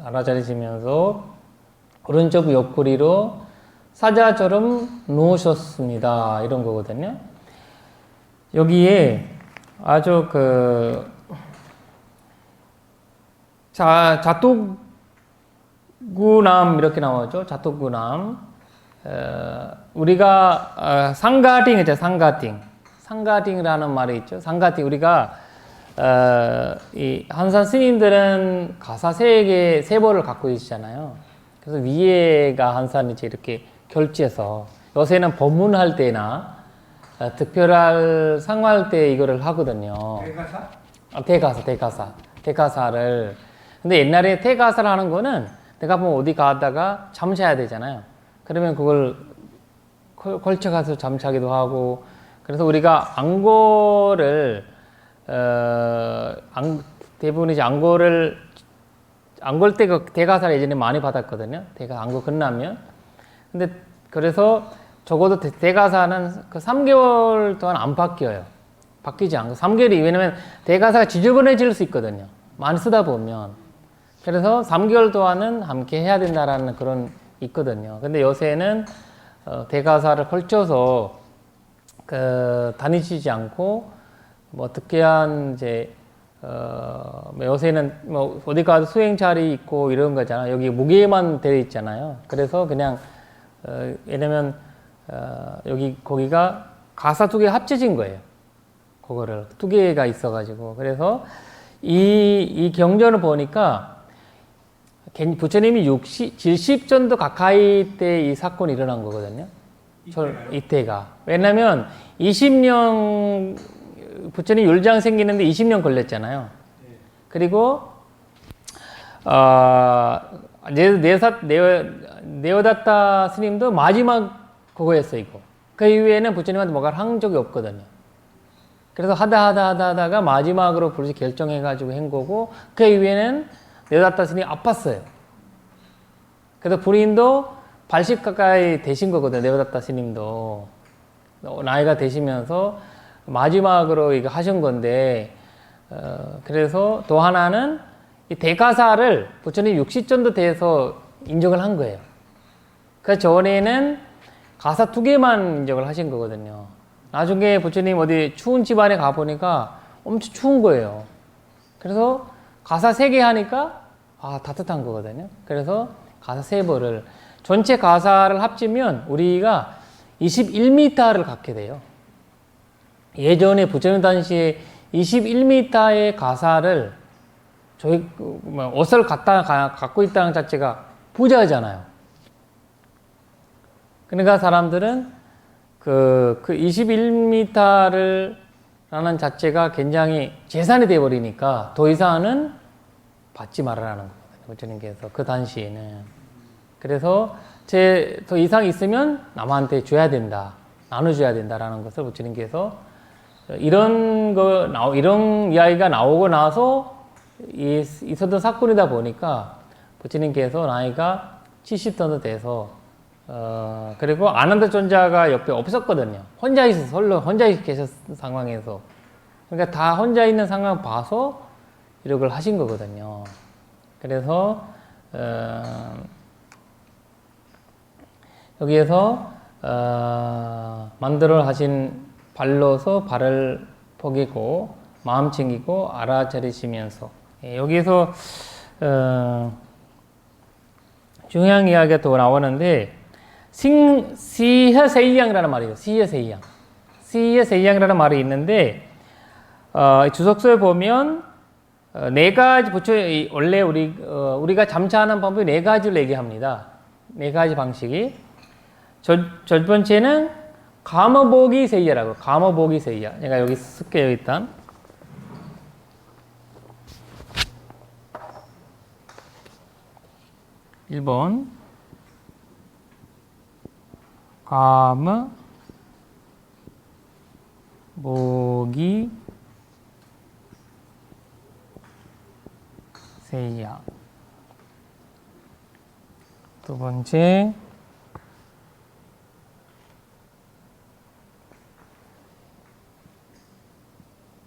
알아차리시면서 오른쪽 옆구리로 사자처럼 누우셨습니다. 이런 거거든요. 여기에 아주 자투구남 이렇게 나오죠. 자투구남. 우리가 상가팅 있죠. 상가팅이라는 말이 있죠. 상가팅 우리가 이 한산 스님들은 가사 세 벌을 갖고 있잖아요. 그래서 위에가 한산이지 이렇게 결지해서 요새는 법문할 때나 득표를 상호할 때 이거를 하거든요. 대가사? 대가사를. 근데 옛날에 대가사를 하는 거는 내가 뭐 어디 가다가 잠자야 되잖아요. 그러면 그걸 걸쳐 가서 잠자기도 하고. 그래서 우리가 앙고를 대부분 이제 앙고를 앙골 때 그 대가사를 예전에 많이 받았거든요. 앙고 끝나면. 근데 그래서 적어도 대가사는 그 3개월 동안 안 바뀌어요. 바뀌지 않고 3개월이 왜냐면 대가사가 지저분해질 수 있거든요. 많이 쓰다 보면. 그래서 3개월 동안은 함께 해야 된다라는 그런 있거든요. 근데 요새는 대가사를 걸쳐서 다니시지 않고 뭐 특별한 이제 뭐 요새는 뭐 어디 가도 수행 자리 있고 이런 거잖아요. 여기 무게만 되어 있잖아요. 그래서 그냥 왜냐면 여기 거기가 가사 2개 합쳐진 거예요. 그거를 2개가 있어가지고 그래서 이 경전을 보니까 부처님이 70전도 가까이 때 이 사건이 일어난 거거든요. 이때가. 왜냐면 20년 부처님 율장 생기는데 20년 걸렸잖아요. 그리고 네오다타 스님도 마지막 그거였어 이거. 그 이후에는 부처님한테 뭐가 한 적이 없거든요. 그래서 하다가 마지막으로 불시 결정해가지고 한 거고 그 이후에는 네오다타 스님이 아팠어요. 그래서 본인도 80 가까이 되신 거거든요. 네오다타 스님도 나이가 되시면서 마지막으로 이거 하신 건데 그래서 또 하나는 이 대가사를 부처님 60전도 돼서 인정을 한 거예요. 그 전에는 가사 2개만 인정을 하신 거거든요. 나중에 부처님 어디 추운 집안에 가보니까 엄청 추운 거예요. 그래서 가사 3개 하니까 따뜻한 거거든요. 그래서 가사 3벌을 전체 가사를 합치면 우리가 21m를 갖게 돼요. 예전에 부처님 당시에 21m의 가사를 저희 옷을 갖고 있다는 자체가 부자잖아요. 그러니까 사람들은 그 21m를 라는 자체가 굉장히 재산이 되어버리니까 더 이상은 받지 말아라는 거거든요. 부처님께서 그 당시에는. 그래서 더 이상 있으면 남한테 줘야 된다. 나눠줘야 된다라는 것을 부처님께서 이런 이야기가 나오고 나서 있었던 사건이다 보니까 부처님께서 나이가 70정도 돼서 그리고 아난다 존자가 옆에 없었거든요. 혼자 계셨던 상황에서 그러니까 다 혼자 있는 상황 봐서 이렇게 하신 거거든요. 그래서 여기에서 만들어 하신 발로서 발을 포기고 마음 챙기고 알아차리시면서 여기에서 중요한 이야기가 또 나오는데 시허세이양이라는 말이에요. 시허세이양이라는 말이 있는데 주석서에 보면 4가지 원래 우리가 잠자하는 방법이 4가지를 얘기합니다. 4가지 방식이 첫 번째는 감어보기 세이야라고. 감어보기 세이야. 제가 여기 쓸게요 일단. (1번) 감어보기 세이야. 두 번째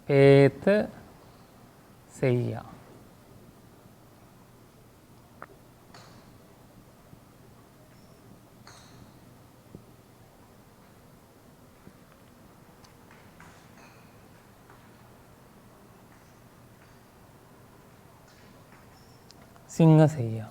베트 세이야. 싱어세이야.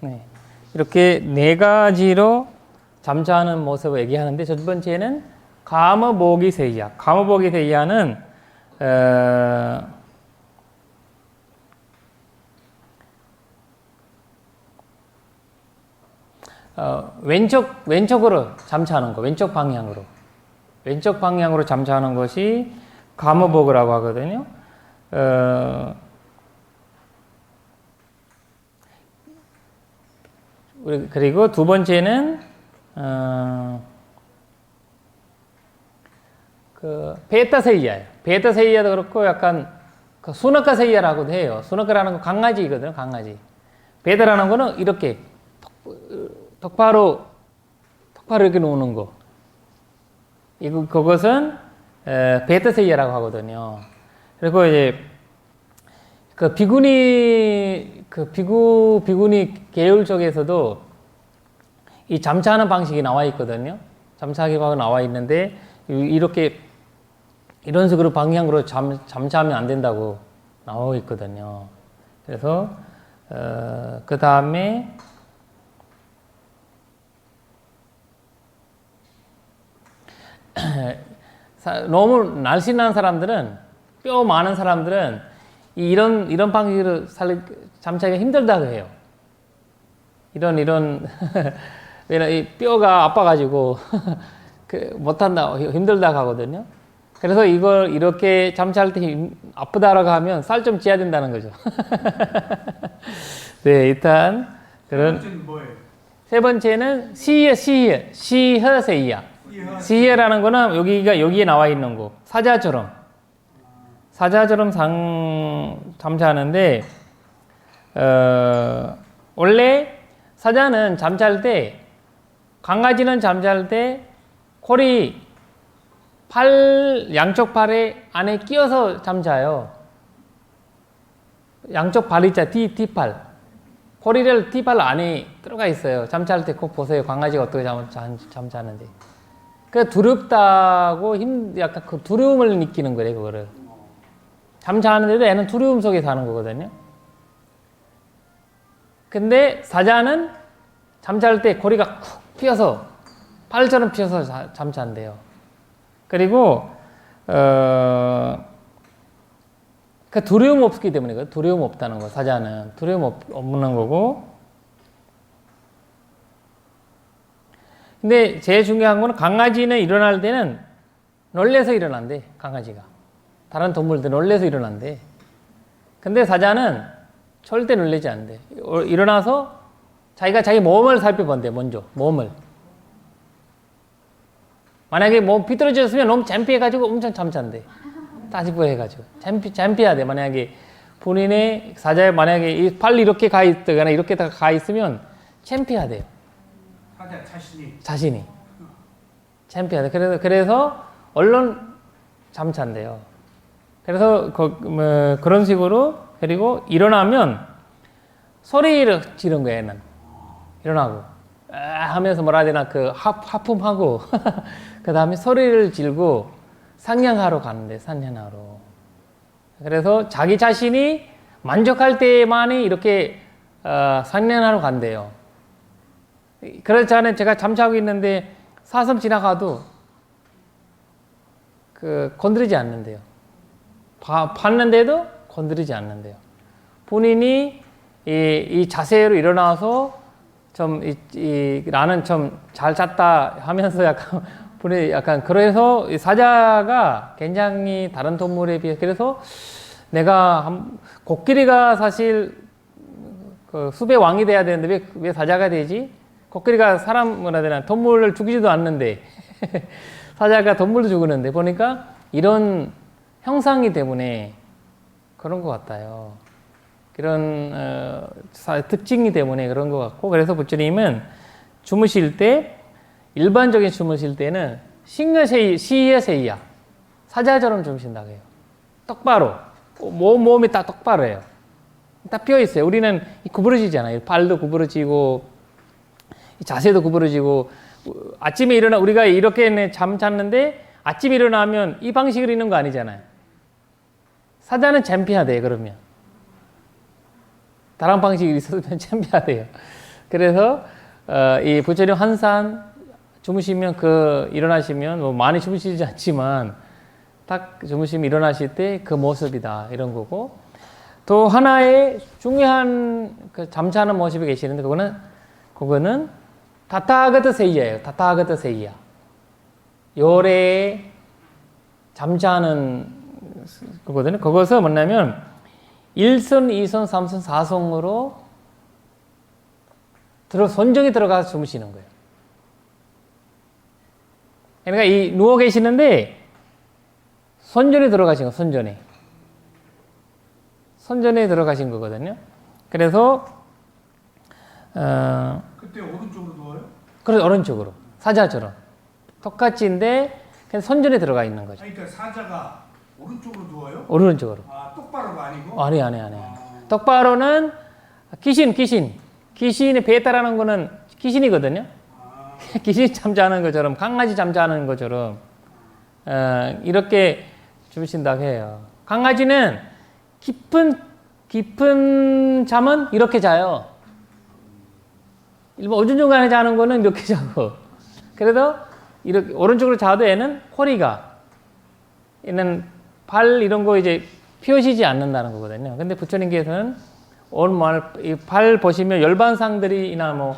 네. 이렇게 네 가지로 잠자는 모습을 얘기하는데 첫 번째는 가무보기 세이야. 가무보기 세이야는 왼쪽으로 잠자는 거, 왼쪽 방향으로 잠자는 것이 가무보기라고 하거든요. 그리고 두 번째는 그 베타세이야예요. 베타세이야도 그렇고 약간 그 수너카세이야라고도 해요. 수너카라는 건 강아지거든요. 강아지. 베타라는 거는 이렇게 똑바로 이렇게 놓는 거. 그것은 베타세이야라고 하거든요. 그리고 이제 그 비구니 계열 쪽에서도 이 잠자는 방식이 나와 있거든요. 잠자기 방법이 나와 있는데 이렇게 이런 식으로 방향으로 잠자면 안 된다고 나오고 있거든요. 그래서 그 다음에 너무 날씬한 사람들은, 뼈 많은 사람들은 이런 방식으로 잠자기가 힘들다고 해요. 이런 왜냐 이 뼈가 아파가지고 못한다, 힘들다고 하거든요. 그래서 이걸 이렇게 잠잘 때 아프다라고 하면 살 좀 찌야 된다는 거죠. 네, 일단 그런. 세 번째는 시허세이야. 시허라는 거는 여기에 나와 있는 거. 사자처럼 잠자는데 원래 사자는 잠잘 때, 강아지는 잠잘 때 콜이 양쪽 팔에 안에 끼어서 잠자요. 양쪽 팔 있잖아, T팔. 콜이를 T팔 안에 들어가 있어요. 잠잘 때 꼭 보세요. 강아지가 어떻게 잠자는지. 그 두렵다고 약간 그 두려움을 느끼는 거래, 그거를. 잠자는데도 애는 두려움 속에 사는 거거든요. 근데 사자는 잠잘 때 고리가 쿡 펴서, 팔처럼 펴서 잠잔대요. 그리고 그 두려움 없기 때문에, 두려움 없다는 거. 사자는 두려움 없는 거고. 근데 제일 중요한 거는 강아지는 일어날 때는 놀래서 일어난대. 강아지가 다른 동물들 놀래서 일어난대. 근데 사자는 절대 놀라지 않대. 일어나서 자기 몸을 살펴본대. 먼저 몸을. 만약에 몸 비뚤어졌으면 너무 창피해가지고 엄청 잠잔대. 따지부해가지고 창피해야 돼. 만약에 본인의 사자에 만약에 이 팔이 이렇게 가 있거나 이렇게 가 있으면 창피하대요. 사자 자신이 창피하대. 그래서 얼른 잠잔대요. 그래서 그런 식으로. 그리고 일어나면 소리를 지른 거예요. 얘는 일어나고 하면서 뭐라 해야 되나, 그 하품하고 그 다음에 소리를 지르고 상냥하러 가는데, 상냥하러. 그래서 자기 자신이 만족할 때만이 이렇게 상냥하러 간대요. 그렇지 않으면 제가 잠자고 있는데 사슴 지나가도 건드리지 않는데요. 봤는데도 건드리지 않는데요. 본인이 이 자세로 일어나서 나는 좀 잘 잤다 하면서 약간 본인이 약간, 그래서 사자가 굉장히 다른 동물에 비해, 그래서 코끼리가 사실 그 숲의 왕이 돼야 되는데 왜 사자가 되지? 코끼리가 사람을 해야 되나, 동물을 죽이지도 않는데 사자가 동물도 죽이는데, 보니까 이런 형상이 때문에 그런 것 같아요. 그런 특징이 때문에 그런 것 같고. 그래서 부처님은 주무실 때, 일반적인 주무실 때는 시여세이야, 사자처럼 주무신다고 해요. 똑바로 몸이 딱 똑바로 해요. 딱 펴 있어요. 우리는 구부러지잖아요. 발도 구부러지고 자세도 구부러지고. 아침에 우리가 이렇게 잠 잤는데 아침에 일어나면 이 방식으로 있는 거 아니잖아요. 사자는 창피하대요. 그러면 다른 방식이 있었으면 창피하대요. 그래서 이 부처님 한산 주무시면 일어나시면 뭐 많이 주무시지 않지만 딱 주무시면 일어나실 때 그 모습이다 이런 거고 또 하나의 중요한 그 잠자는 모습이 계시는데 그거는 타타가타 세이야예요. 타타가타 세이야. 요래에 잠자는 거거든요. 그것은 뭐냐면 1선, 2선, 3선, 4선으로 선정이 들어가서 주무시는 거예요. 그러니까 이 누워 계시는데 선전에 들어가신 거, 선전에 들어가신 거거든요. 그래서 그때 오른쪽으로 누워요? 그래서 오른쪽으로 사자처럼 똑같이인데 그냥 선전에 들어가 있는 거죠. 아니, 그러니까 사자가 오른쪽으로 누워요? 오른쪽으로. 아, 똑바로가 아니고? 아니. 똑바로는 귀신의 배에 따라는 거는 귀신이거든요. 귀신이 잠자는 것처럼 강아지 잠자는 것처럼 이렇게 주무신다고 해요. 강아지는 깊은 잠은 이렇게 자요. 일반 어중중간에 자는 거는 이렇게 자고. 그래도 이렇게 오른쪽으로 자도 얘는 얘는 발 이런 거 이제 펴지지 않는다는 거거든요. 근데 부처님께서는 발 보시면 열반상들이나 뭐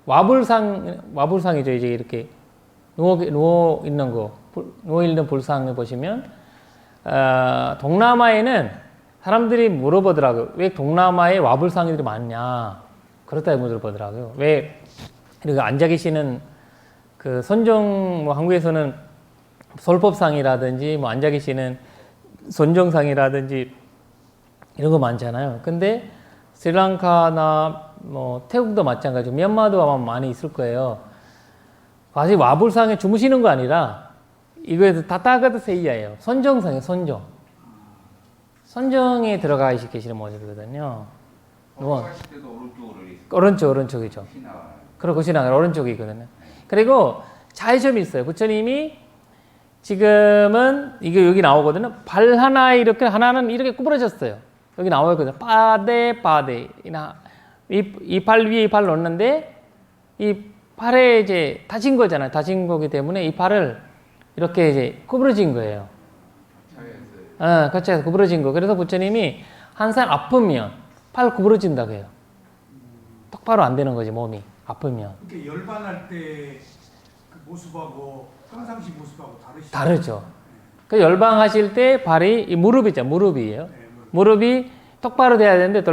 와불상이죠. 이제 이렇게 누워 있는 불상을 보시면 동남아에는 사람들이 물어보더라고요. 왜 동남아에 와불상들이 많냐? 그렇다고 물어보더라고요. 왜 이렇게 앉아 계시는 그 선정 한국에서는 솔법상이라든지 뭐 앉아 계시는 선정상이라든지 이런 거 많잖아요. 근데 스리랑카나 뭐 태국도 마찬가지고 미얀마도 아마 많이 있을 거예요. 사실 와불상에 주무시는 거 아니라 이거에서 타타가타 세이야예요. 선정상이에요. 선정에 들어가 계시는 모습이거든요. 걸어가실 때도 오른쪽으로 오른쪽이죠. 그리고 지나가 오른쪽이거든요. 그리고 차이점이 있어요. 부처님이 지금은 이게 여기 나오거든요. 발 하나는 이렇게 구부러졌어요. 여기 나오거든요. 빠데 이 팔 위에 이 팔 놓는데 이 팔에 이제 다친 거잖아요. 다친 거기 때문에 이 팔을 이렇게 이제 구부러진 거예요. 거쳐서 구부러진 거. 그래서 부처님이 항상 아프면 팔 구부러진다고 해요. 똑바로 안 되는 거지 몸이 아프면. 이렇게 열반할 때 그 모습하고 평상시 모습하고 다르죠. 그 열방하실 때 발이 이 무릎이에요. 네, 무릎이 똑바로 돼야 되는데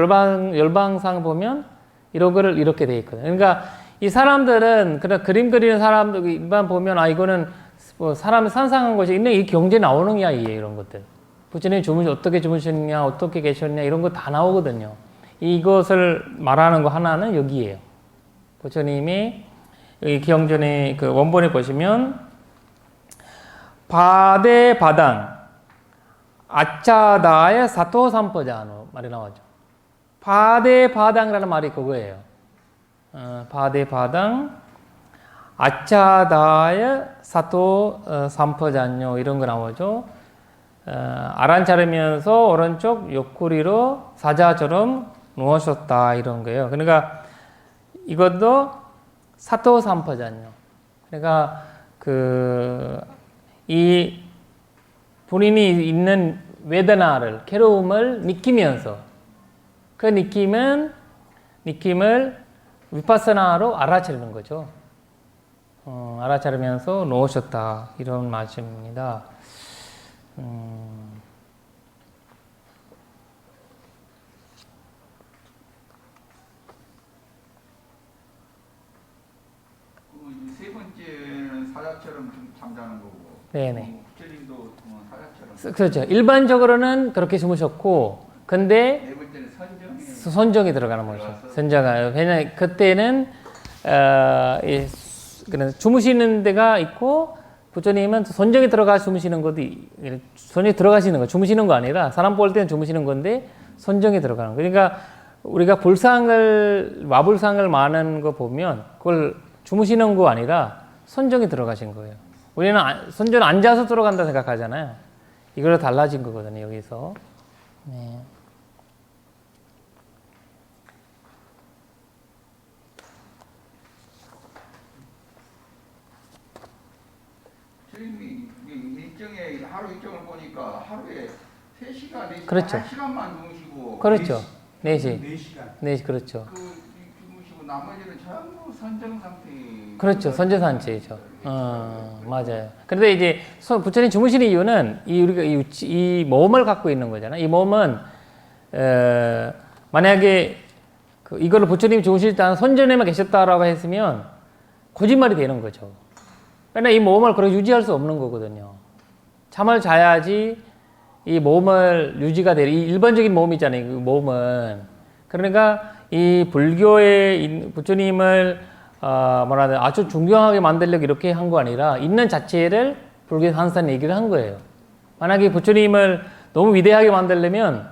열방상 보면 이런 거를 이렇게 돼 있거든요. 그러니까 이 사람들은 그런 그림 그리는 사람들 일반 보면 이거는 뭐 사람이 상상한 것이 있는 이 경제 나오는 게 이런 것들. 부처님이 어떻게 주무셨냐, 어떻게 계셨냐 이런 거 다 나오거든요. 이것을 말하는 거 하나는 여기에요. 부처님이 이 기영전의 그 원본에 보시면 바대 바당 아차다의 사토 삼포자노 말이 나오죠. 바대 바당이라는 말이 그거예요. 바대 바당 아차다의 사토 삼포자뇨 이런 거 나오죠. 아란차르면서 오른쪽 옆구리로 사자처럼 누우셨다 이런 거예요. 그러니까 이것도 사토 삼포자뇨. 그러니까 이 본인이 있는 웨드나를 괴로움을 느끼면서 그 느낌을 위파사나로 알아차리는 거죠. 알아차리면서 놓으셨다 이런 말씀입니다. 세 번째는 사자처럼 좀 잠자는 거고. 네네. 부처님도 사자처럼. 그렇죠. 일반적으로는 그렇게 주무셨고, 근데 네 번째는 선정이 들어가는 거죠. 선정아요. 왜냐면 그때는 그런 주무시는 데가 있고 부처님은 선정에 들어가 주무시는 것도 선정에 들어가시는 거 주무시는 거 아니라 사람 볼 때는 주무시는 건데 선정에 들어가는 거. 그러니까 우리가 와불상을 많은 거 보면 그걸 주무시는 거 아니라 선정에 들어가신 거예요. 우리는 선정 앉아서 들어간다 생각하잖아요. 이걸로 달라진 거거든요. 여기서. 네. 주님이 일정에 하루 일정을 보니까 하루에 3시간, 4시간, 그렇죠. 1시간만 주무시고 그렇죠. 4시. 4시간. 4시, 그렇죠. 주무시고 나머지는 전부 선정 상태. 그렇죠. 선제산체죠. 맞아요. 그런데 이제 부처님 주무시는 이유는 우리가 이 몸을 갖고 있는 거잖아요. 이 몸은 만약에 이거를 부처님이 주무실 때 선전에만 계셨다라고 했으면 거짓말이 되는 거죠. 그러나 이 몸을 그렇게 유지할 수 없는 거거든요. 잠을 자야지 이 몸을 유지가 되는, 이 일반적인 몸이잖아요. 그 몸은. 그러니까 이 불교의 부처님을 아주 존경하게 만들려고 이렇게 한 거 아니라 있는 자체를 불교에서 항상 얘기를 한 거예요. 만약에 부처님을 너무 위대하게 만들려면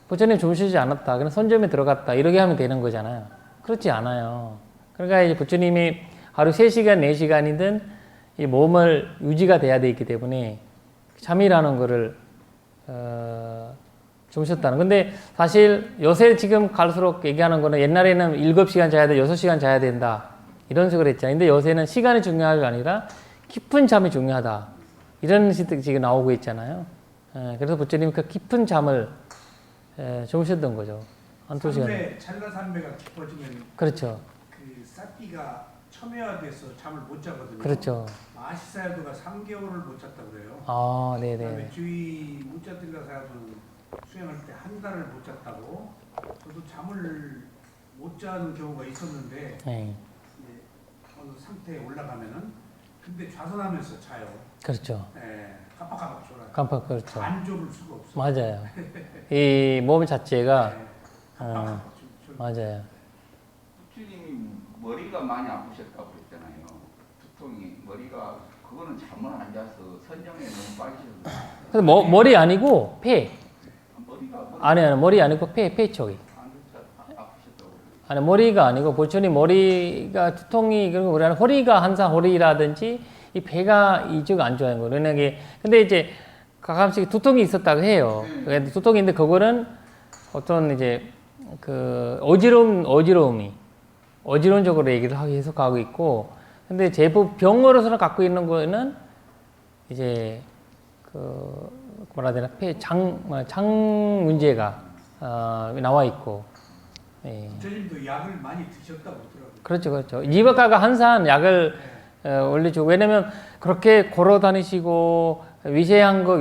부처님 주무시지 않았다, 그냥 선점에 들어갔다 이렇게 하면 되는 거잖아요. 그렇지 않아요. 그러니까 이제 부처님이 하루 3시간, 4시간이든 이 몸을 유지가 돼야 되기 때문에 잠이라는 거를 주무셨다는. 근데 사실 요새 지금 갈수록 얘기하는 거는 옛날에는 7시간 자야 돼, 6시간 자야 된다 이런 식으로 했잖아요. 근데 요새는 시간이 중요한 게 아니라 깊은 잠이 중요하다 이런 시대 지금 나오고 있잖아요. 그래서 부처님이 그 깊은 잠을 주무셨던 거죠. 한 2시간. 찰나산매가 깊어지면 그렇죠. 그 싹기가 첨예화돼서 잠을 못 자거든요. 그렇죠. 마시사야도가 3개월을 못 잤다고 그래요. 아, 네네. 그다음에 주위 무자들가 사야도는 수행할 때 한 달을 못 잤다고. 저도 잠을 못 자는 경우가 있었는데 네. 이제 어느 상태에 올라가면은 근데 좌선하면서 자요. 그렇죠. 깜빡깜빡 졸아요. 깜빡, 그렇죠. 안 졸을 수가 없어요. 맞아요. 이 몸 자체가, 깜빡깜빡 맞아요. 부처님이 머리가 많이 아프셨다고 그랬잖아요. 두통이 머리가 그거는 잠을 안 자서 선정에 너무 빠지셔서. 근데 머리 아니고 폐. 머리가 아니, 머리 아니고 폐 쪽이. 아프셨다고. 아니, 머리가 아니고 부처님 머리가 두통이, 그리고 우리는 허리가 항상 허리라든지 이 배가 이쪽 안 좋아하는 거예요. 그러니까 근데 이제 가끔씩 두통이 있었다고 해요. 두통이 있는데 그거는 어떤 이제 그 어지러운 쪽으로 얘기를 해석하고 있고, 근데 제법 병으로서는 갖고 있는 거는 이제 그 뭐라 해야 되나 장 문제가 나와 있고. 예. 부처님도 약을 많이 드셨다고 그러더라고요. 그렇죠. 이박가가 항상 약을 올려주고, 왜냐면 그렇게 걸어 다니시고 위세한 거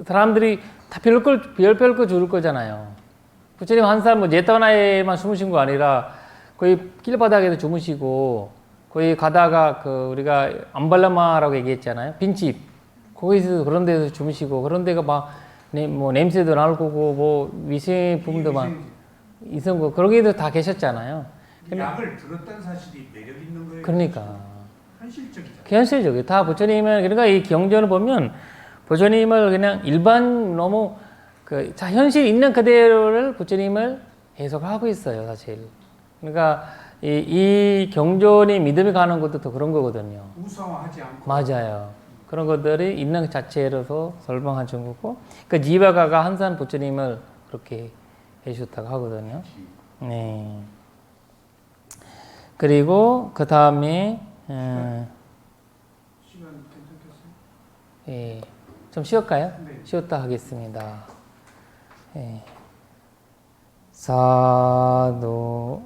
사람들이 다 별별 거 줄 거잖아요. 부처님 항상 뭐 예떠나에만 주무신 거 아니라 거의 길바닥에도 주무시고, 거의 가다가 그 우리가 암발라마라고 얘기했잖아요. 빈집 거기서 그런 데서 주무시고, 그런 데가 막 뭐 냄새도 날 거고 뭐 위생품도 막 있은 거 그런 게도 다 계셨잖아요. 약을 들었다는 사실이 매력 있는 거예요. 그러니까 현실적이잖아요. 현실적이에요. 다 부처님은, 그러니까 이 경전을 보면 부처님을 그냥 일반 너무 현실 있는 그대로를 부처님을 해석하고 있어요, 사실. 그러니까 이 경전이 믿음이 가는 것도 더 그런 거거든요. 우상화하지 않고. 맞아요. 그런 것들이 있는 자체로서 설명한 거고, 그 지바가가 항상 부처님을 그렇게 해주셨다고 하거든요. 네. 그리고 그 다음에 시간 괜찮겠어요? 예, 좀 쉬었까요? 네. 쉬었다 하겠습니다. 예. 사도